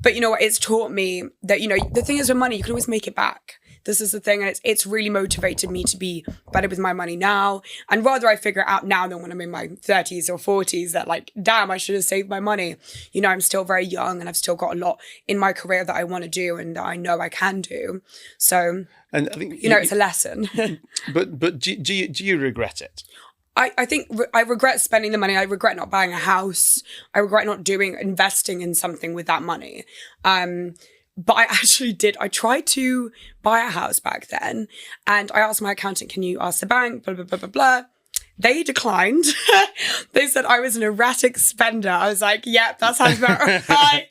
you know what? It's taught me that, the thing is with money, you can always make it back. This is the thing. And it's really motivated me to be better with my money now. And rather I figure it out now than when I'm in my 30s or 40s that damn, I should have saved my money. I'm still very young and I've still got a lot in my career that I want to do and that I know I can do. So, and I think, it's a lesson. but do you regret it? I think I regret spending the money. I regret not buying a house. I regret not investing in something with that money. But I actually did. I tried to buy a house back then, and I asked my accountant, can you ask the bank, blah, blah, blah, blah, blah. They declined. They said I was an erratic spender. I was like, yeah, that sounds about right.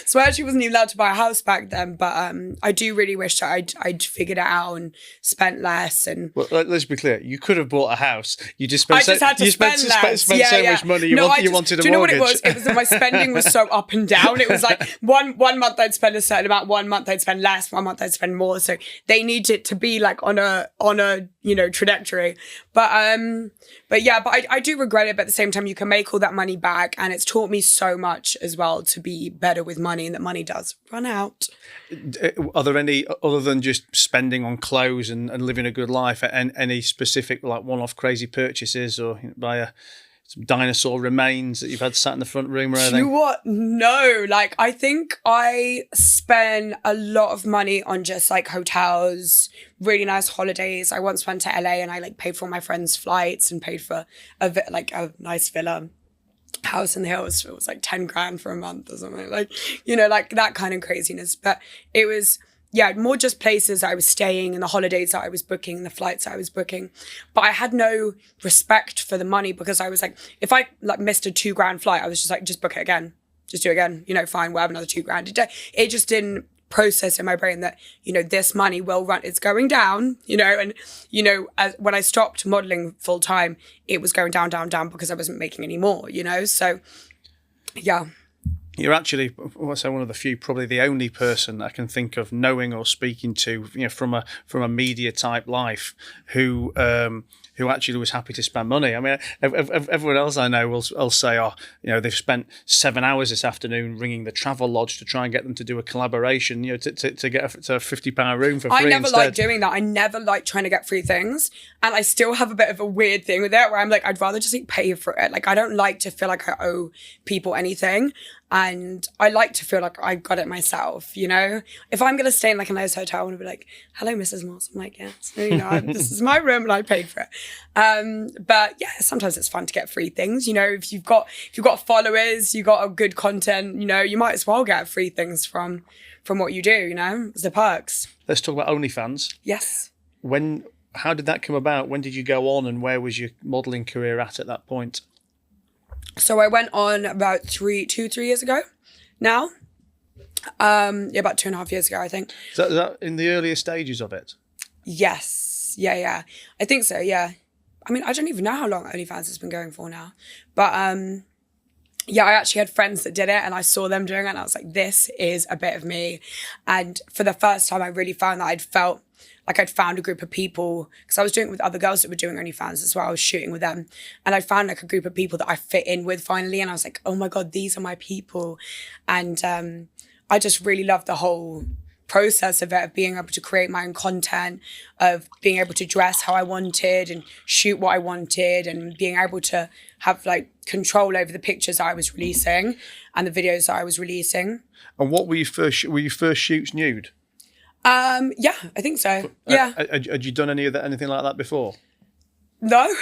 So I actually wasn't even allowed to buy a house back then. But I do really wish that I'd figured it out and spent less. And well, let's be clear, you could have bought a house. You just spent had to spend much money. You wanted a mortgage. Do you know what it was? It was that my spending was so up and down. It was like one month I'd spend a certain amount, 1 month I'd spend less, 1 month I'd spend more. So they need it to be like on a trajectory. But I do regret it. But at the same time, you can make all that money back, and it's taught me so much as well to be better with money, and that money does run out. Are there any, other than just spending on clothes and living a good life, and any specific like one-off crazy purchases, or buy some dinosaur remains that you've had sat in the front room or anything? You know what? No. Like, I think I spend a lot of money on just like hotels, really nice holidays. I once went to LA and I like paid for all my friends' flights and paid for a nice villa house in the hills. It was like 10 grand for a month or something, like that kind of craziness. But it was, more just places I was staying and the holidays that I was booking and the flights I was booking. But I had no respect for the money, because I was like, if I like missed a 2 grand flight, I was just like, just book it again. Just do it again. Fine, we'll have another 2 grand. It just didn't process in my brain that, this money will run, it's going down, when I stopped modeling full time, it was going down, because I wasn't making any more, so yeah. You're actually, I'll say, one of the few, probably the only person I can think of knowing or speaking to, from a media type life who actually was happy to spend money. I mean, everyone else I know will say, they've spent 7 hours this afternoon ringing the travel lodge to try and get them to do a collaboration, to get a £50 room for free. I never liked doing that. I never liked trying to get free things. And I still have a bit of a weird thing with it where I'm like, I'd rather just pay for it. Like, I don't like to feel like I owe people anything. And I like to feel like I got it myself, If I'm going to stay in like a nice hotel, I want to be like, hello, Mrs. Moss. I'm like, yes, this is my room and I paid for it. But yeah, sometimes it's fun to get free things. If you've got followers, you've got a good content, you might as well get free things from what you do, It's the perks. Let's talk about OnlyFans. Yes. How did that come about? When did you go on, and where was your modelling career at that point? So I went on about 3 years ago now. About 2.5 years ago, I think. Is that in the earlier stages of it? Yes. Yeah. I think so, yeah. I mean, I don't even know how long OnlyFans has been going for now. But I actually had friends that did it, and I saw them doing it, and I was like, this is a bit of me. And for the first time, I really found that I'd felt like I'd found a group of people, because I was doing it with other girls that were doing OnlyFans as well. I was shooting with them, and I found like a group of people that I fit in with finally. And I was like, oh my God, these are my people. And I just really loved the whole process of it, of being able to create my own content, of being able to dress how I wanted and shoot what I wanted, and being able to have like control over the pictures I was releasing and the videos that I was releasing. And what were your first shoots nude? Yeah, I think so. Yeah. Had you done anything like that before? No.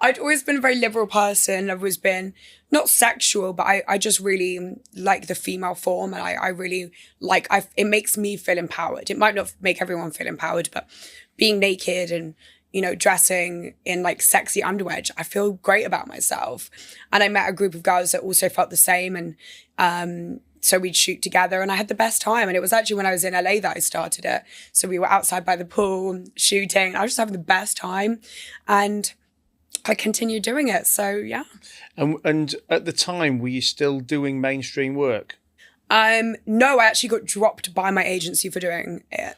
I'd always been a very liberal person. I've always been not sexual, but I just really like the female form, and I really like, it makes me feel empowered. It might not make everyone feel empowered, but being naked and, dressing in like sexy underwear, I feel great about myself. And I met a group of girls that also felt the same, and so we'd shoot together, and I had the best time. And it was actually when I was in LA that I started it. So we were outside by the pool shooting. I was just having the best time, and I continued doing it. So yeah. And at the time, were you still doing mainstream work? No, I actually got dropped by my agency for doing it.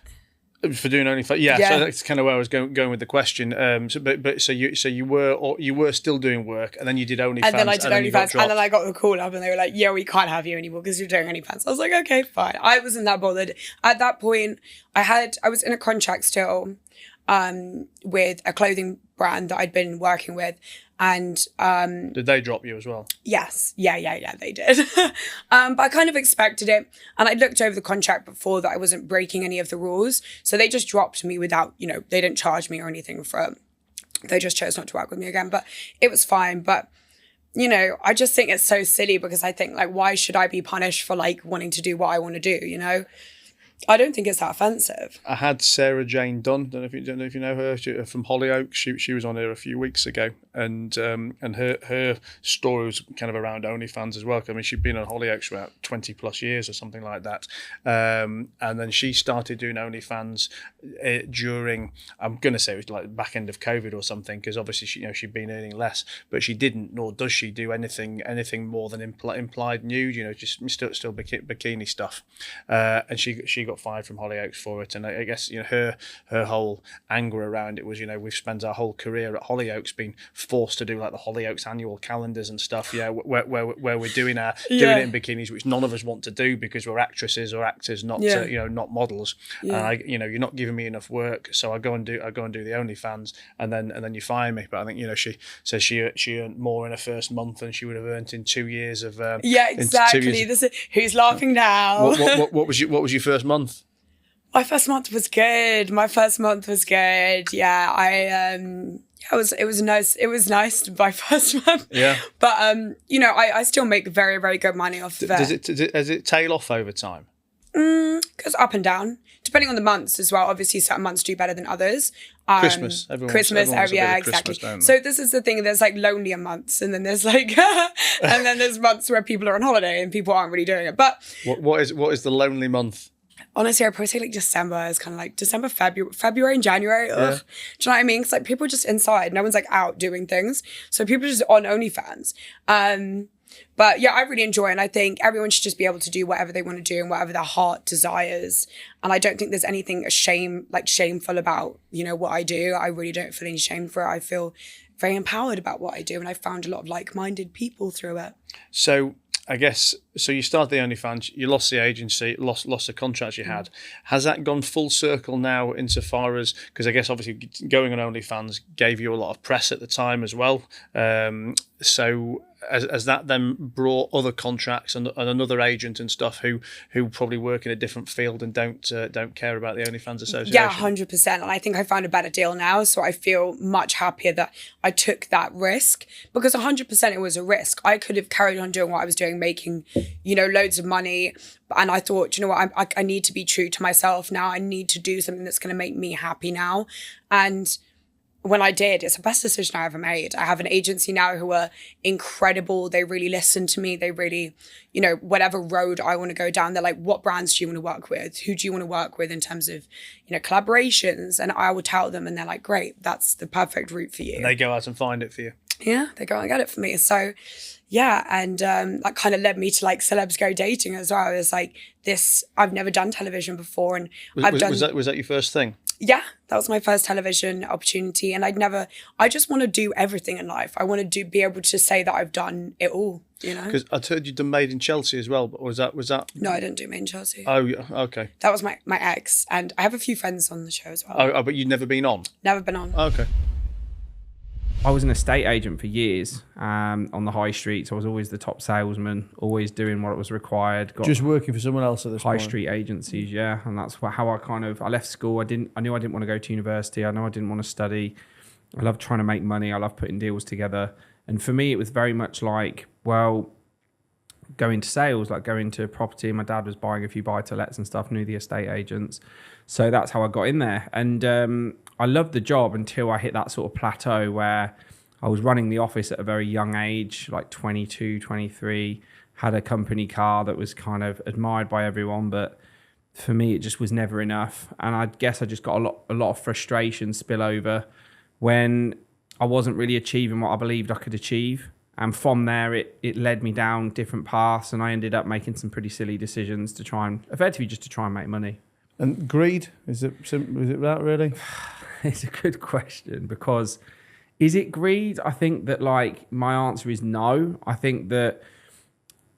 For doing OnlyFans, yeah. So that's kind of where I was going with the question. So you were still doing work, and then you did OnlyFans, and then I did OnlyFans, and then I got the call up, and they were like, "Yeah, we can't have you anymore because you're doing OnlyFans." I was like, "Okay, fine." I wasn't that bothered at that point. I was in a contract still, with a clothing brand that I'd been working with. And did they drop you as well? Yes. Yeah, they did. But I kind of expected it. And I looked over the contract before that I wasn't breaking any of the rules. So they just dropped me without, they didn't charge me or anything for it. They just chose not to work with me again. But it was fine. But, I just think it's so silly, because I think, like, why should I be punished for, like, wanting to do what I want to do, I don't think it's that offensive. I had Sarah Jane Dunn. Don't know if you know her. From Hollyoaks. She was on here a few weeks ago, and her story was kind of around OnlyFans as well. I mean, she'd been on Hollyoaks for about 20 plus years or something like that, and then she started doing OnlyFans during, I'm going to say it was like the back end of COVID or something, because obviously she'd been earning less, but she didn't, nor does she do anything more than implied nude. Just still bikini stuff, and she got fired from Hollyoaks for it. And I guess her whole anger around it was we've spent our whole career at Hollyoaks being forced to do like the Hollyoaks annual calendars and stuff, where we're doing it in bikinis, which none of us want to do because we're actresses or actors, not not models. And you're not giving me enough work, so I go and do the OnlyFans, and then you fire me. But I think she says she earned more in her first month than she would have earned in 2 years of exactly. Who's laughing now? What was your first month? My first month was good. Yeah, it was nice. It was nice my first month. Yeah. But I still make very, very good money off of it. Does it tail off over time? Goes up and down, depending on the months as well. Obviously, certain months do better than others. Christmas, everyone wants exactly. Christmas, so this is the thing. There's like lonelier months, and then there's like, and then there's months where people are on holiday and people aren't really doing it. But what is the lonely month? Honestly, I'd probably say like December is kind of like December, February and January. Ugh. Yeah. Do you know what I mean? Because like people are just inside. No one's like out doing things. So people are just on OnlyFans. But yeah, I really enjoy it. And I think everyone should just be able to do whatever they want to do and whatever their heart desires. And I don't think there's anything shameful about, what I do. I really don't feel any shame for it. I feel very empowered about what I do. And I found a lot of like-minded people through it. So I guess, so you started the OnlyFans, you lost the agency, lost the contracts you had. Has that gone full circle now insofar as, because I guess obviously going on OnlyFans gave you a lot of press at the time as well. So has that then brought other contracts and another agent and stuff who probably work in a different field and don't care about the OnlyFans Association? Yeah, 100%. And I think I found a better deal now. So I feel much happier that I took that risk, because 100% it was a risk. I could have carried on doing what I was doing, making, loads of money. And I thought, I need to be true to myself now. I need to do something that's going to make me happy now. And when I did, it's the best decision I ever made. I have an agency now who are incredible. They really listen to me. They really, whatever road I want to go down, they're like, what brands do you want to work with? Who do you want to work with in terms of, collaborations? And I will tell them, and they're like, great, that's the perfect route for you. And they go out and find it for you. Yeah, they go and get it for me. So yeah, and that kind of led me to like Celebs Go Dating as well. It was like this, I've never done television before. And was that your first thing? Yeah, that was my first television opportunity. And I just want to do everything in life. I want to be able to say that I've done it all, Because I'd heard you'd done Made in Chelsea as well, but was that? No, I didn't do Made in Chelsea. Oh, yeah, okay. That was my ex, and I have a few friends on the show as well. Oh, but you'd never been on? Never been on. Oh, okay. I was an estate agent for years on the high streets. I was always the top salesman, always doing what was required. Just working for someone else at this high point. street agencies, yeah. And that's how I left school. I knew I didn't want to go to university. I know I didn't want to study. I love trying to make money. I love putting deals together. And for me, it was very much like, going to sales, like going to property. My dad was buying a few buy-to-lets and stuff, knew the estate agents. So that's how I got in there. And I loved the job until I hit that sort of plateau where I was running the office at a very young age, like 22, 23, had a company car that was kind of admired by everyone. But for me, it just was never enough. And I guess I just got a lot of frustration spill over when I wasn't really achieving what I believed I could achieve. And from there, it led me down different paths, and I ended up making some pretty silly decisions to try and make money. And greed, is it that really? It's a good question, because is it greed? I think that my answer is no. I think that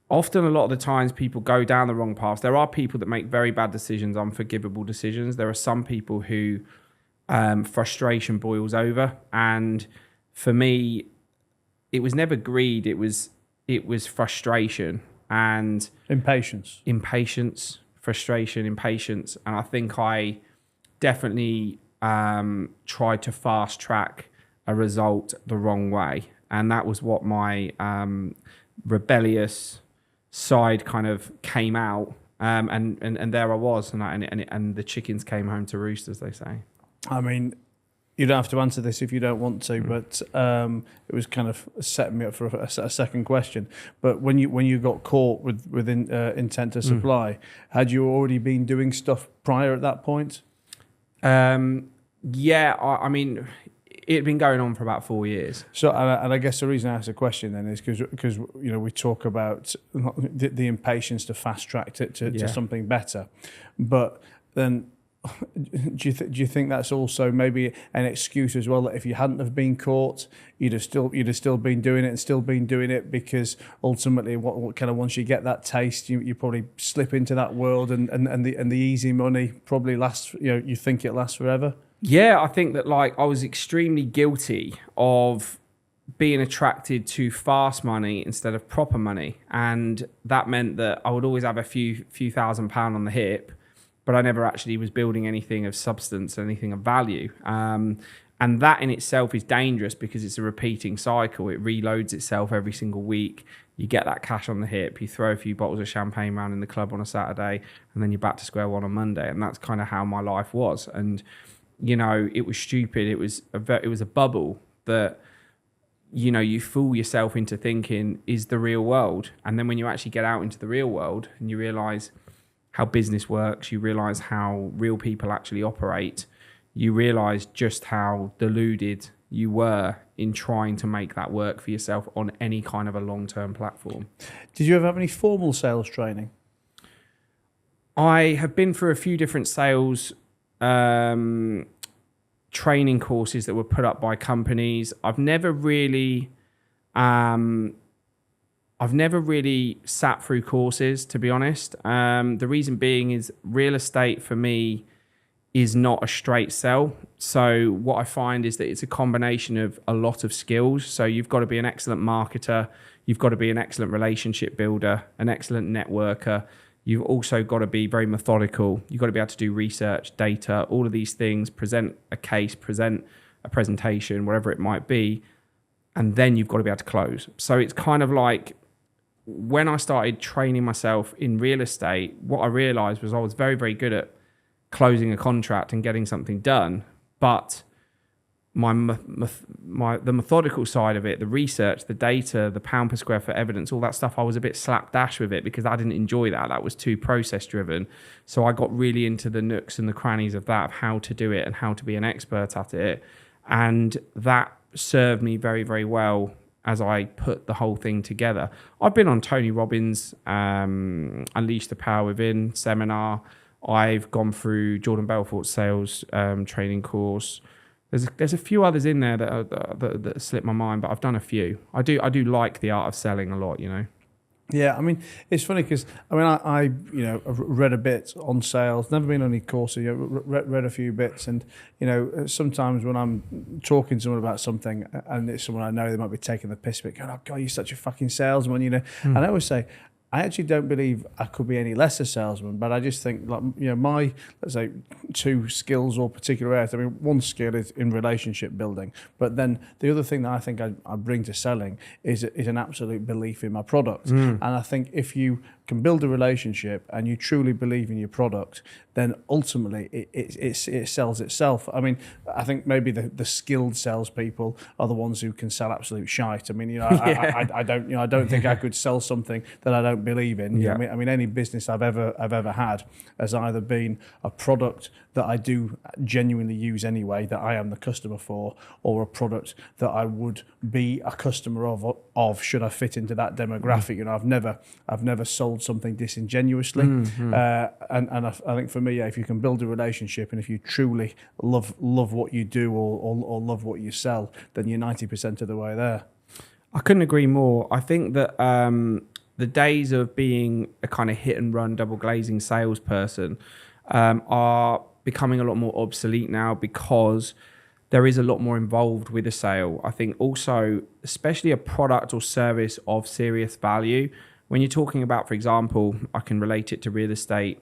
often a lot of the times people go down the wrong paths. There are people that make very bad decisions, unforgivable decisions. There are some people who frustration boils over. And for me, it was never greed. It was frustration and impatience, frustration, impatience. And I think I definitely tried to fast track a result the wrong way. And that was what my rebellious side kind of came out. And there I was, and the chickens came home to roost, as they say. I mean, you don't have to answer this if you don't want to, but it was kind of setting me up for a second question. But when you got caught with intent to supply, had you already been doing stuff prior at that point? Yeah, I mean, it had been going on for about 4 years. So, and I guess the reason I asked the question then is because we talk about the impatience to fast track to something better, but then. Do you think that's also maybe an excuse as well, that if you hadn't have been caught, you'd have still been doing it and still been doing it, because ultimately what kind of, once you get that taste, you probably slip into that world, and the easy money probably lasts, you think it lasts forever? Yeah, I think that I was extremely guilty of being attracted to fast money instead of proper money, and that meant that I would always have a few £1,000 on the hip, but I never actually was building anything of substance, anything of value. And that in itself is dangerous because it's a repeating cycle. It reloads itself every single week. You get that cash on the hip, you throw a few bottles of champagne around in the club on a Saturday, and then you're back to square one on Monday. And that's kind of how my life was. And, it was stupid. It was a bubble that, you fool yourself into thinking is the real world. And then when you actually get out into the real world and you realize how business works, you realize how real people actually operate, you realize just how deluded you were in trying to make that work for yourself on any kind of a long-term platform. Did you ever have any formal sales training? I have been through a few different sales training courses that were put up by companies. I've never really sat through courses, to be honest. The reason being is real estate for me is not a straight sell. So what I find is that it's a combination of a lot of skills. So you've got to be an excellent marketer. You've got to be an excellent relationship builder, an excellent networker. You've also got to be very methodical. You've got to be able to do research, data, all of these things, present a case, present a presentation, whatever it might be. And then you've got to be able to close. So it's kind of like, when I started training myself in real estate, what I realized was I was very, very good at closing a contract and getting something done. But the methodical side of it, the research, the data, the pound per square foot evidence, all that stuff, I was a bit slapdash with it because I didn't enjoy that. That was too process driven. So I got really into the nooks and the crannies of that, of how to do it and how to be an expert at it. And that served me very, very well as I put the whole thing together. I've been on Tony Robbins' Unleash the Power Within seminar. I've gone through Jordan Belfort's sales training course. There's a few others in there that slip my mind, but I've done a few. I do like the art of selling a lot, Yeah, I mean, it's funny because I I've read a bit on sales. Never been on any courses. Read a few bits, and sometimes when I'm talking to someone about something, and it's someone I know, they might be taking the piss a bit, going, "Oh God, you're such a fucking salesman," And I always say, I actually don't believe I could be any less a salesman, but I just think, my, let's say, two skills or particular areas. I mean, one skill is in relationship building, but then the other thing that I think I bring to selling is an absolute belief in my product. And I think if you can build a relationship and you truly believe in your product, then ultimately it sells itself. I mean, I think maybe the skilled salespeople are the ones who can sell absolute shite. I mean, I don't think I could sell something that I don't believe in. Yeah. I mean, any business I've ever had has either been a product that I do genuinely use anyway, that I am the customer for, or a product that I would be a customer of should I fit into that demographic. I've never sold something disingenuously. And I think for me, if you can build a relationship and if you truly love what you do or love what you sell, then you're 90% of the way there. I couldn't agree more. I think that the days of being a kind of hit and run double glazing salesperson are becoming a lot more obsolete now, because there is a lot more involved with a sale. I think also, especially a product or service of serious value, when you're talking about, for example, I can relate it to real estate,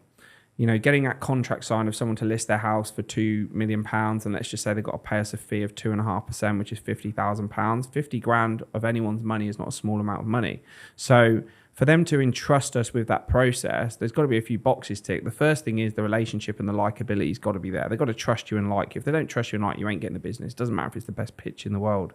getting that contract signed of someone to list their house for £2 million, and let's just say they've got to pay us a fee of 2.5%, which is £50,000. 50 grand of anyone's money is not a small amount of money. So for them to entrust us with that process, there's got to be a few boxes ticked. The first thing is the relationship and the likability has got to be there. They've got to trust you and like you. If they don't trust you and like you, ain't getting the business. It doesn't matter if it's the best pitch in the world.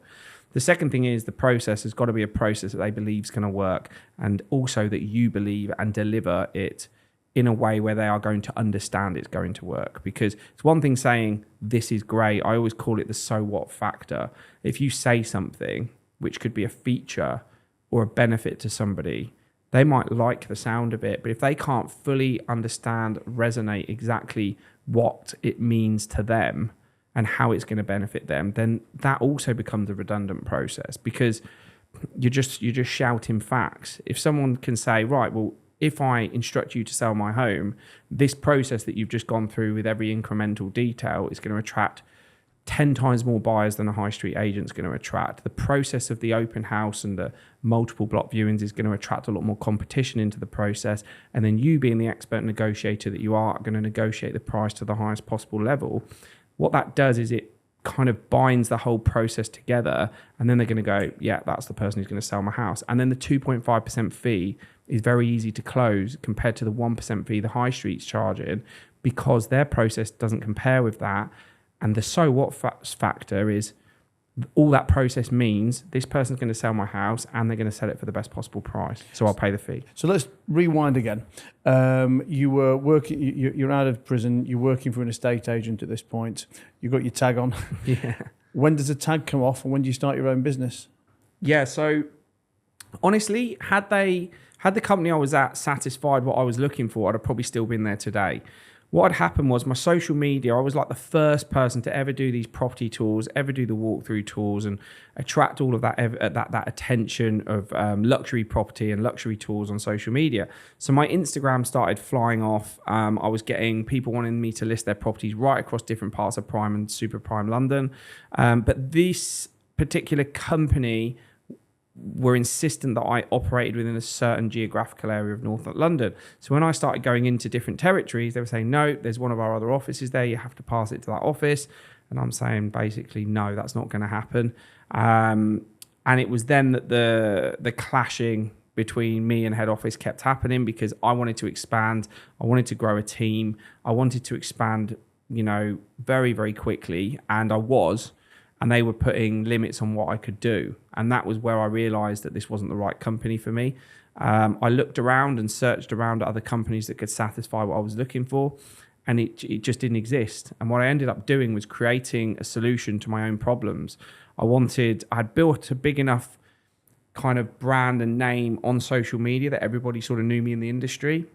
The second thing is the process has got to be a process that they believe is going to work, and also that you believe and deliver it in a way where they are going to understand it's going to work. Because it's one thing saying this is great. I always call it the so what factor. If you say something which could be a feature or a benefit to somebody, they might like the sound of it, but if they can't fully understand, resonate exactly what it means to them and how it's going to benefit them, then that also becomes a redundant process, because you're just shouting facts. If someone can say, right, well, if I instruct you to sell my home, this process that you've just gone through with every incremental detail is going to attract 10 times more buyers than a high street agent's going to attract. The process of the open house and the multiple block viewings is going to attract a lot more competition into the process. And then you, being the expert negotiator that you are going to negotiate the price to the highest possible level. What that does is it kind of binds the whole process together. And then they're going to go, yeah, that's the person who's going to sell my house. And then the 2.5% fee is very easy to close compared to the 1% fee the high street's charging, because their process doesn't compare with that. And the so what factor is all that process means this person's going to sell my house and they're going to sell it for the best possible price. So I'll pay the fee. So let's rewind again. You were working, you're out of prison, you're working for an estate agent at this point. You got your tag on. Yeah. When does the tag come off and when do you start your own business? Yeah. So honestly, had the company I was at satisfied what I was looking for, I'd have probably still been there today. What had happened was my social media, I was like the first person to ever do these property tours, ever do the walkthrough tours and attract all of that attention of luxury property and luxury tours on social media. So my Instagram started flying off. I was getting people wanting me to list their properties right across different parts of prime and super prime London. But this particular company were insistent that I operated within a certain geographical area of North London. So when I started going into different territories, they were saying, no, there's one of our other offices there. You have to pass it to that office. And I'm saying, basically, no, that's not going to happen. And it was then that the clashing between me and head office kept happening, because I wanted to expand. I wanted to grow a team. I wanted to expand, very, very quickly. And I was. And they were putting limits on what I could do. And that was where I realized that this wasn't the right company for me. I looked around and searched around at other companies that could satisfy what I was looking for, and it just didn't exist. And what I ended up doing was creating a solution to my own problems. I had built a big enough kind of brand and name on social media that everybody sort of knew me in the industry.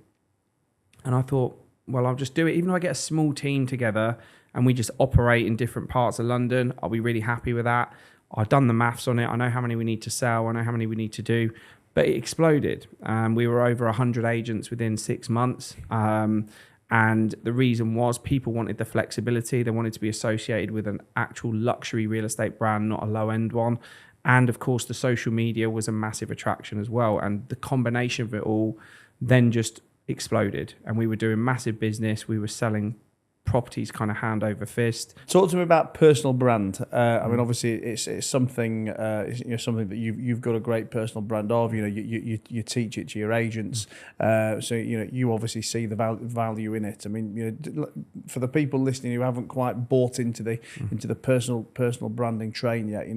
And I thought, well, I'll just do it. Even if I get a small team together and we just operate in different parts of London, I'll be really happy with that. I've done the maths on it. I know how many we need to sell. I know how many we need to do. But it exploded. We were over 100 agents within 6 months. And the reason was people wanted the flexibility. They wanted to be associated with an actual luxury real estate brand, not a low-end one. And of course, the social media was a massive attraction as well. And the combination of it all then just exploded. And we were doing massive business. We were selling properties kind of hand over fist. Talk to me about personal brand. I mean, obviously, it's something something that you've got a great personal brand of. You teach it to your agents, so you obviously see the value in it. I mean, for the people listening who haven't quite bought into the personal branding train yet,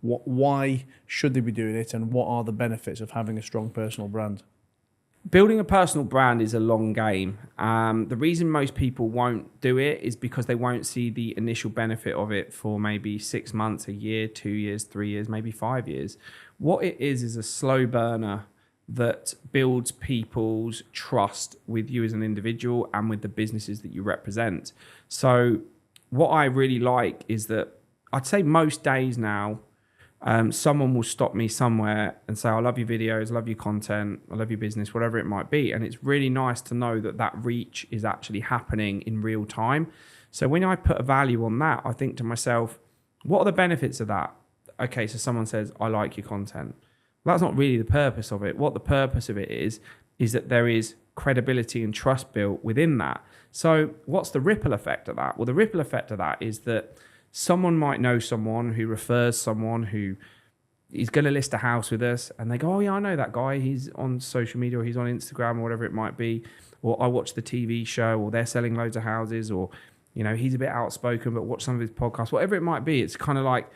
why should they be doing it, and what are the benefits of having a strong personal brand? Building a personal brand is a long game. The reason most people won't do it is because they won't see the initial benefit of it for maybe 6 months, a year, 2 years, 3 years, maybe 5 years. What it is a slow burner that builds people's trust with you as an individual and with the businesses that you represent. So what I really like is that I'd say most days now, someone will stop me somewhere and say, I love your videos, I love your content, I love your business, whatever it might be. And it's really nice to know that reach is actually happening in real time. So when I put a value on that, I think to myself, what are the benefits of that? Okay, so someone says, I like your content. Well, that's not really the purpose of it. What the purpose of it is that there is credibility and trust built within that. So what's the ripple effect of that? Well, the ripple effect of that is that someone might know someone who refers someone who he's going to list a house with us, and they go, oh yeah, I know that guy. He's on social media, or he's on Instagram, or whatever it might be. Or I watch the TV show, or they're selling loads of houses, or, you know, he's a bit outspoken, but watch some of his podcasts, whatever it might be. It's kind of like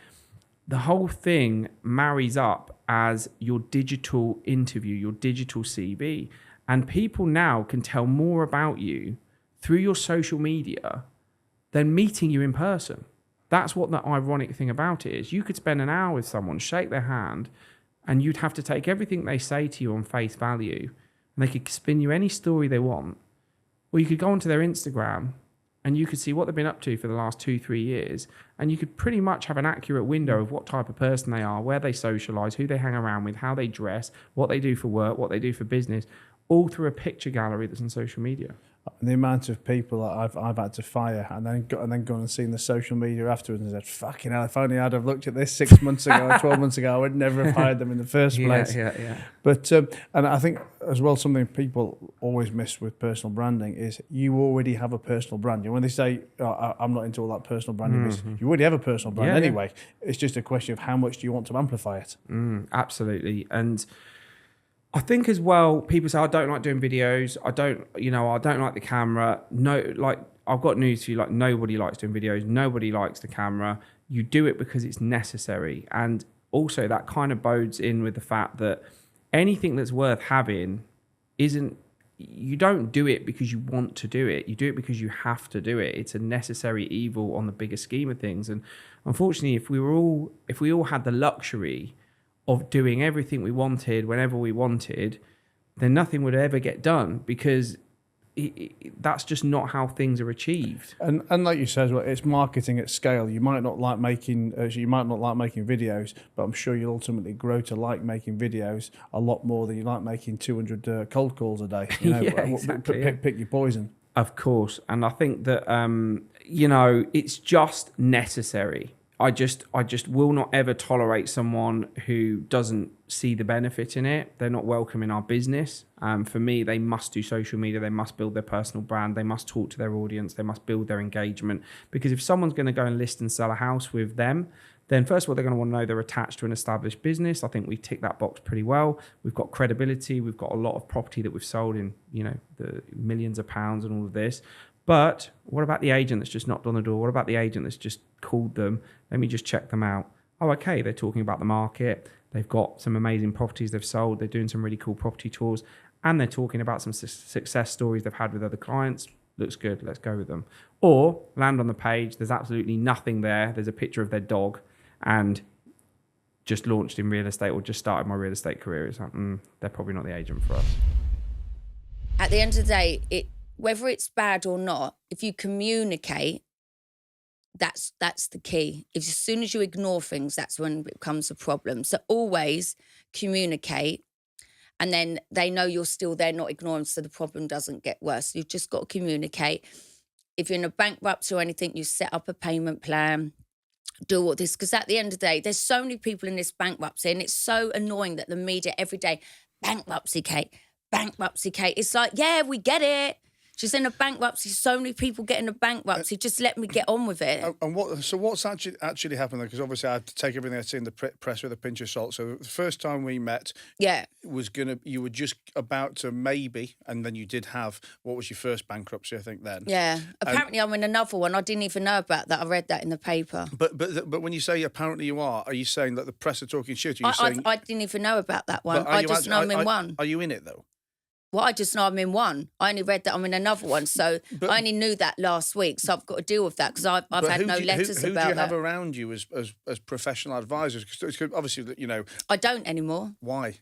the whole thing marries up as your digital interview, your digital CV. And people now can tell more about you through your social media than meeting you in person. That's what the ironic thing about it is. You could spend an hour with someone, shake their hand, and you'd have to take everything they say to you on face value, and they could spin you any story they want. Or you could go onto their Instagram and you could see what they've been up to for the last 2-3 years, and you could pretty much have an accurate window of what type of person they are, where they socialise, who they hang around with, how they dress, what they do for work, what they do for business, all through a picture gallery that's on social media. The amount of people that I've had to fire and then gone and seen the social media afterwards and said, fucking hell, if only I'd have looked at this 6 months ago or 12 months ago, I would never have hired them in the first place. Yeah. But, and I think as well, something people always miss with personal branding is you already have a personal brand. You know, when they say, oh, I'm not into all that personal branding business, you already have a personal brand anyway. It's just a question of how much do you want to amplify it. Absolutely. And I think as well, people say, I don't like doing videos. I don't like the camera. No, like, I've got news for you. Like, nobody likes doing videos. Nobody likes the camera. You do it because it's necessary. And also that kind of bodes in with the fact that anything that's worth having you don't do it because you want to do it. You do it because you have to do it. It's a necessary evil on the bigger scheme of things. And unfortunately, if we all had the luxury of doing everything we wanted whenever we wanted, then nothing would ever get done, because that's just not how things are achieved. And like you said, well, it's marketing at scale. You might not like making videos, but I'm sure you'll ultimately grow to like making videos a lot more than you like making 200 cold calls a day. You know, exactly. Pick your poison. Of course, and I think that it's just necessary. I just will not ever tolerate someone who doesn't see the benefit in it. They're not welcome in our business. For me, they must do social media. They must build their personal brand. They must talk to their audience. They must build their engagement. Because if someone's going to go and list and sell a house with them, then first of all, they're going to want to know they're attached to an established business. I think we tick that box pretty well. We've got credibility. We've got a lot of property that we've sold in, the millions of pounds and all of this. But what about the agent that's just knocked on the door? What about the agent that's just called them? Let me just check them out. Oh, okay, they're talking about the market. They've got some amazing properties they've sold. They're doing some really cool property tours. And they're talking about some success stories they've had with other clients. Looks good, let's go with them. Or land on the page, there's absolutely nothing there. There's a picture of their dog and just launched in real estate or just started my real estate career. It's like, they're probably not the agent for us. At the end of the day, whether it's bad or not, if you communicate, that's the key. As soon as you ignore things, that's when it becomes a problem. So always communicate, and then they know you're still there, not ignoring, so the problem doesn't get worse. You've just got to communicate. If you're in a bankruptcy or anything, you set up a payment plan, do all this. Because at the end of the day, there's so many people in this bankruptcy, and it's so annoying that the media every day, bankruptcy, Kate. It's like, yeah, we get it. She's in a bankruptcy. So many people get in a bankruptcy. Just let me get on with it. And what's actually happened? Because obviously I had to take everything I see in the press with a pinch of salt. So the first time we met, you were just about to maybe, and then you did have, what was your first bankruptcy? I think then. Yeah. Apparently I'm in another one. I didn't even know about that. I read that in the paper. But when you say apparently you are you saying that the press are talking shit? I didn't even know about that one. I just know I'm in one. Are you in it though? Well, I just know I'm in one. I only read that I'm in another one. So I only knew that last week. So I've got to deal with that because I've had no letters about that. Who do you have around you as professional advisors? Because obviously, I don't anymore. Why?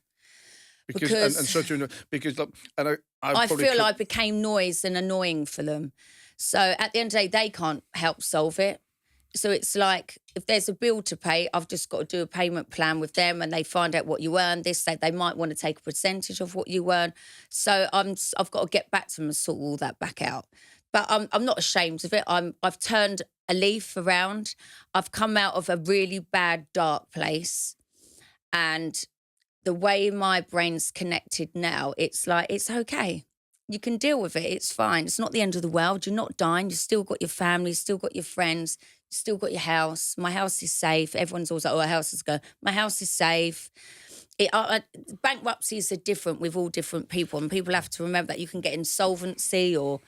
Because I feel I became noise and annoying for them. So at the end of the day, they can't help solve it. So it's like, if there's a bill to pay, I've just got to do a payment plan with them, and they find out what you earn. They might want to take a percentage of what you earn. So I've got to get back to them and sort all that back out. But I'm not ashamed of it. I've turned a leaf around. I've come out of a really bad, dark place. And the way my brain's connected now, it's like, it's okay. You can deal with it. It's fine. It's not the end of the world. You're not dying. You've still got your family, still got your friends. Still got your house. My house is safe. Everyone's always like, oh, our house is going. My house is safe. Bankruptcies are different with all different people, and people have to remember that you can get insolvency or...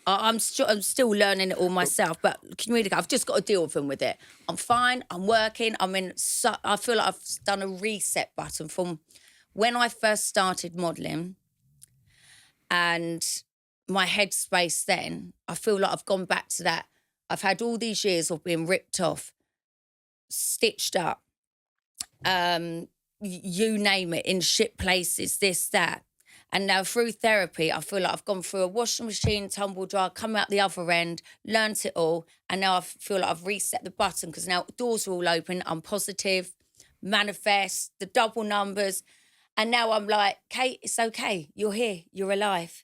I'm still learning it all myself, but communicate. I've just got to deal with them with it. I'm fine. I'm working. I feel like I've done a reset button from when I first started modelling, and my headspace then. I feel like I've gone back to that. I've had all these years of being ripped off, stitched up, you name it, in shit places, this, that. And now through therapy, I feel like I've gone through a washing machine, tumble dryer, come out the other end, learnt it all. And now I feel like I've reset the button because now doors are all open. I'm positive, manifest, the double numbers. And now I'm like, Kate, it's okay. You're here. You're alive.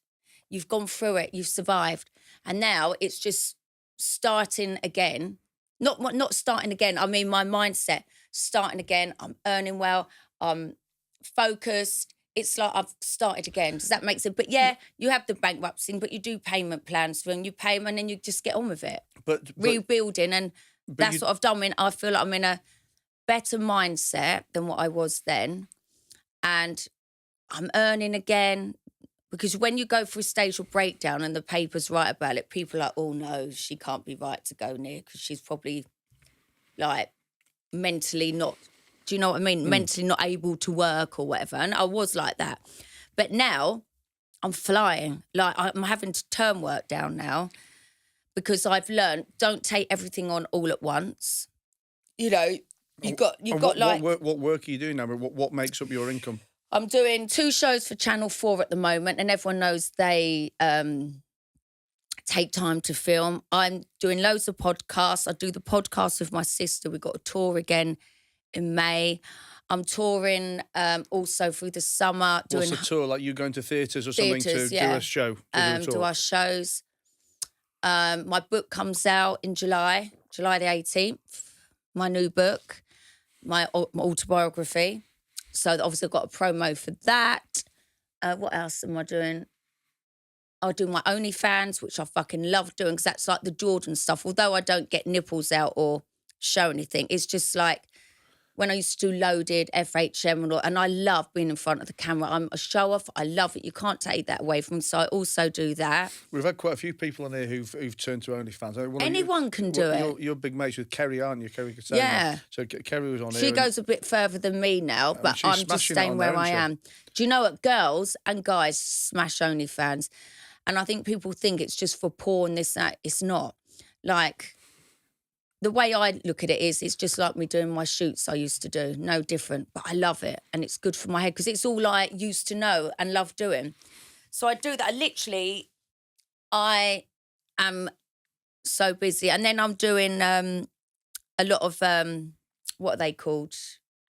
You've gone through it. You've survived. And now it's just starting again. Not starting again. I mean, my mindset, starting again. I'm earning well. I'm focused. It's like I've started again. Does that make sense? But yeah, you have the bankruptcy, but you do payment plans for them. You pay them and then you just get on with it. But rebuilding, and that's what I've done. I feel like I'm in a better mindset than what I was then. And I'm earning again. Because when you go through stageal breakdown and the papers write about it, people are like, oh no, she can't be right to go near because she's probably like mentally not... Do you know what I mean? Mentally not able to work or whatever. And I was like that. But now I'm flying. Like I'm having to turn work down now because I've learned don't take everything on all at once. You know, what work are you doing now? What makes up your income? I'm doing 2 shows for Channel 4 at the moment, and everyone knows they take time to film. I'm doing loads of podcasts. I do the podcast with my sister. We've got a tour again in May. I'm touring also through the summer. What's the tour? Like you going to theatres or something to do a show? Do our shows. My book comes out in July the 18th. My new book, my autobiography. So obviously I've got a promo for that. What else am I doing? I'll do my OnlyFans, which I fucking love doing because that's like the Jordan stuff. Although I don't get nipples out or show anything, it's just like when I used to do Loaded, FHM, and I love being in front of the camera. I'm a show-off. I love it. You can't take that away from me, so I also do that. We've had quite a few people on here who've turned to OnlyFans. Anyone can do it. You're big mates with Kerry, aren't you? Kerry Katona. Yeah. So Kerry was on here. She goes a bit further than me now, but I'm just staying where I am. Do you know what? Girls and guys smash OnlyFans. And I think people think it's just for porn, this, that. It's not. Like... The way I look at it is, it's just like me doing my shoots I used to do, no different. But I love it, and it's good for my head because it's all I used to know and love doing. So I do that. I am so busy. And then I'm doing a lot of, what are they called?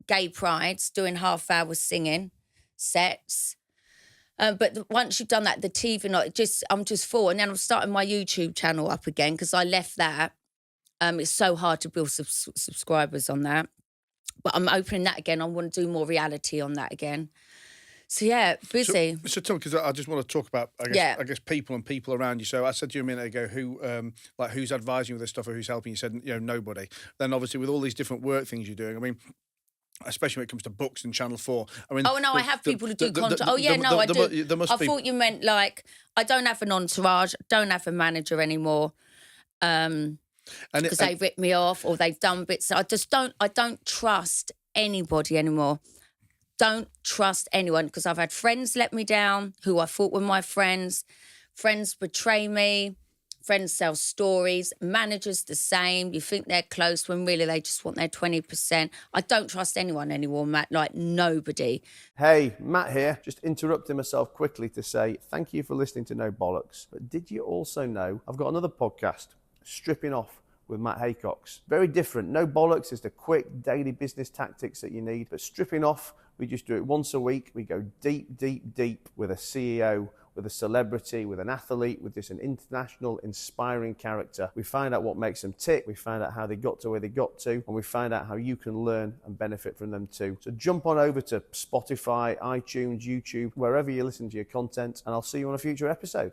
Gay prides, doing half-hour singing sets. But once you've done that, the TV night, I'm just full. And then I'm starting my YouTube channel up again because I left that. It's so hard to build subscribers on that. But I'm opening that again. I want to do more reality on that again. So, yeah, busy. So tell me, because I just want to talk about, I guess people and people around you. So I said to you a minute ago, who's advising you with this stuff or who's helping you? You said, nobody. Then obviously with all these different work things you're doing, I mean, especially when it comes to books and Channel 4. I mean, I have people who do content. I do. I thought you meant like, I don't have an entourage, don't have a manager anymore. Because they ripped me off or they've done bits. I don't trust anybody anymore. Don't trust anyone because I've had friends let me down who I thought were my friends. Friends betray me. Friends sell stories. Managers the same. You think they're close when really they just want their 20%. I don't trust anyone anymore, Matt, like nobody. Hey, Matt here. Just interrupting myself quickly to say thank you for listening to No Bollocks. But did you also know I've got another podcast, Stripping Off with Matt Haycox. Very different. No Bollocks is the quick daily business tactics that you need. But Stripping Off, we just do it once a week. We go deep, deep, deep with a CEO, with a celebrity, with an athlete, with just an international inspiring character. We find out what makes them tick. We find out how they got to where they got to. And we find out how you can learn and benefit from them too. So jump on over to Spotify, iTunes, YouTube, wherever you listen to your content. And I'll see you on a future episode.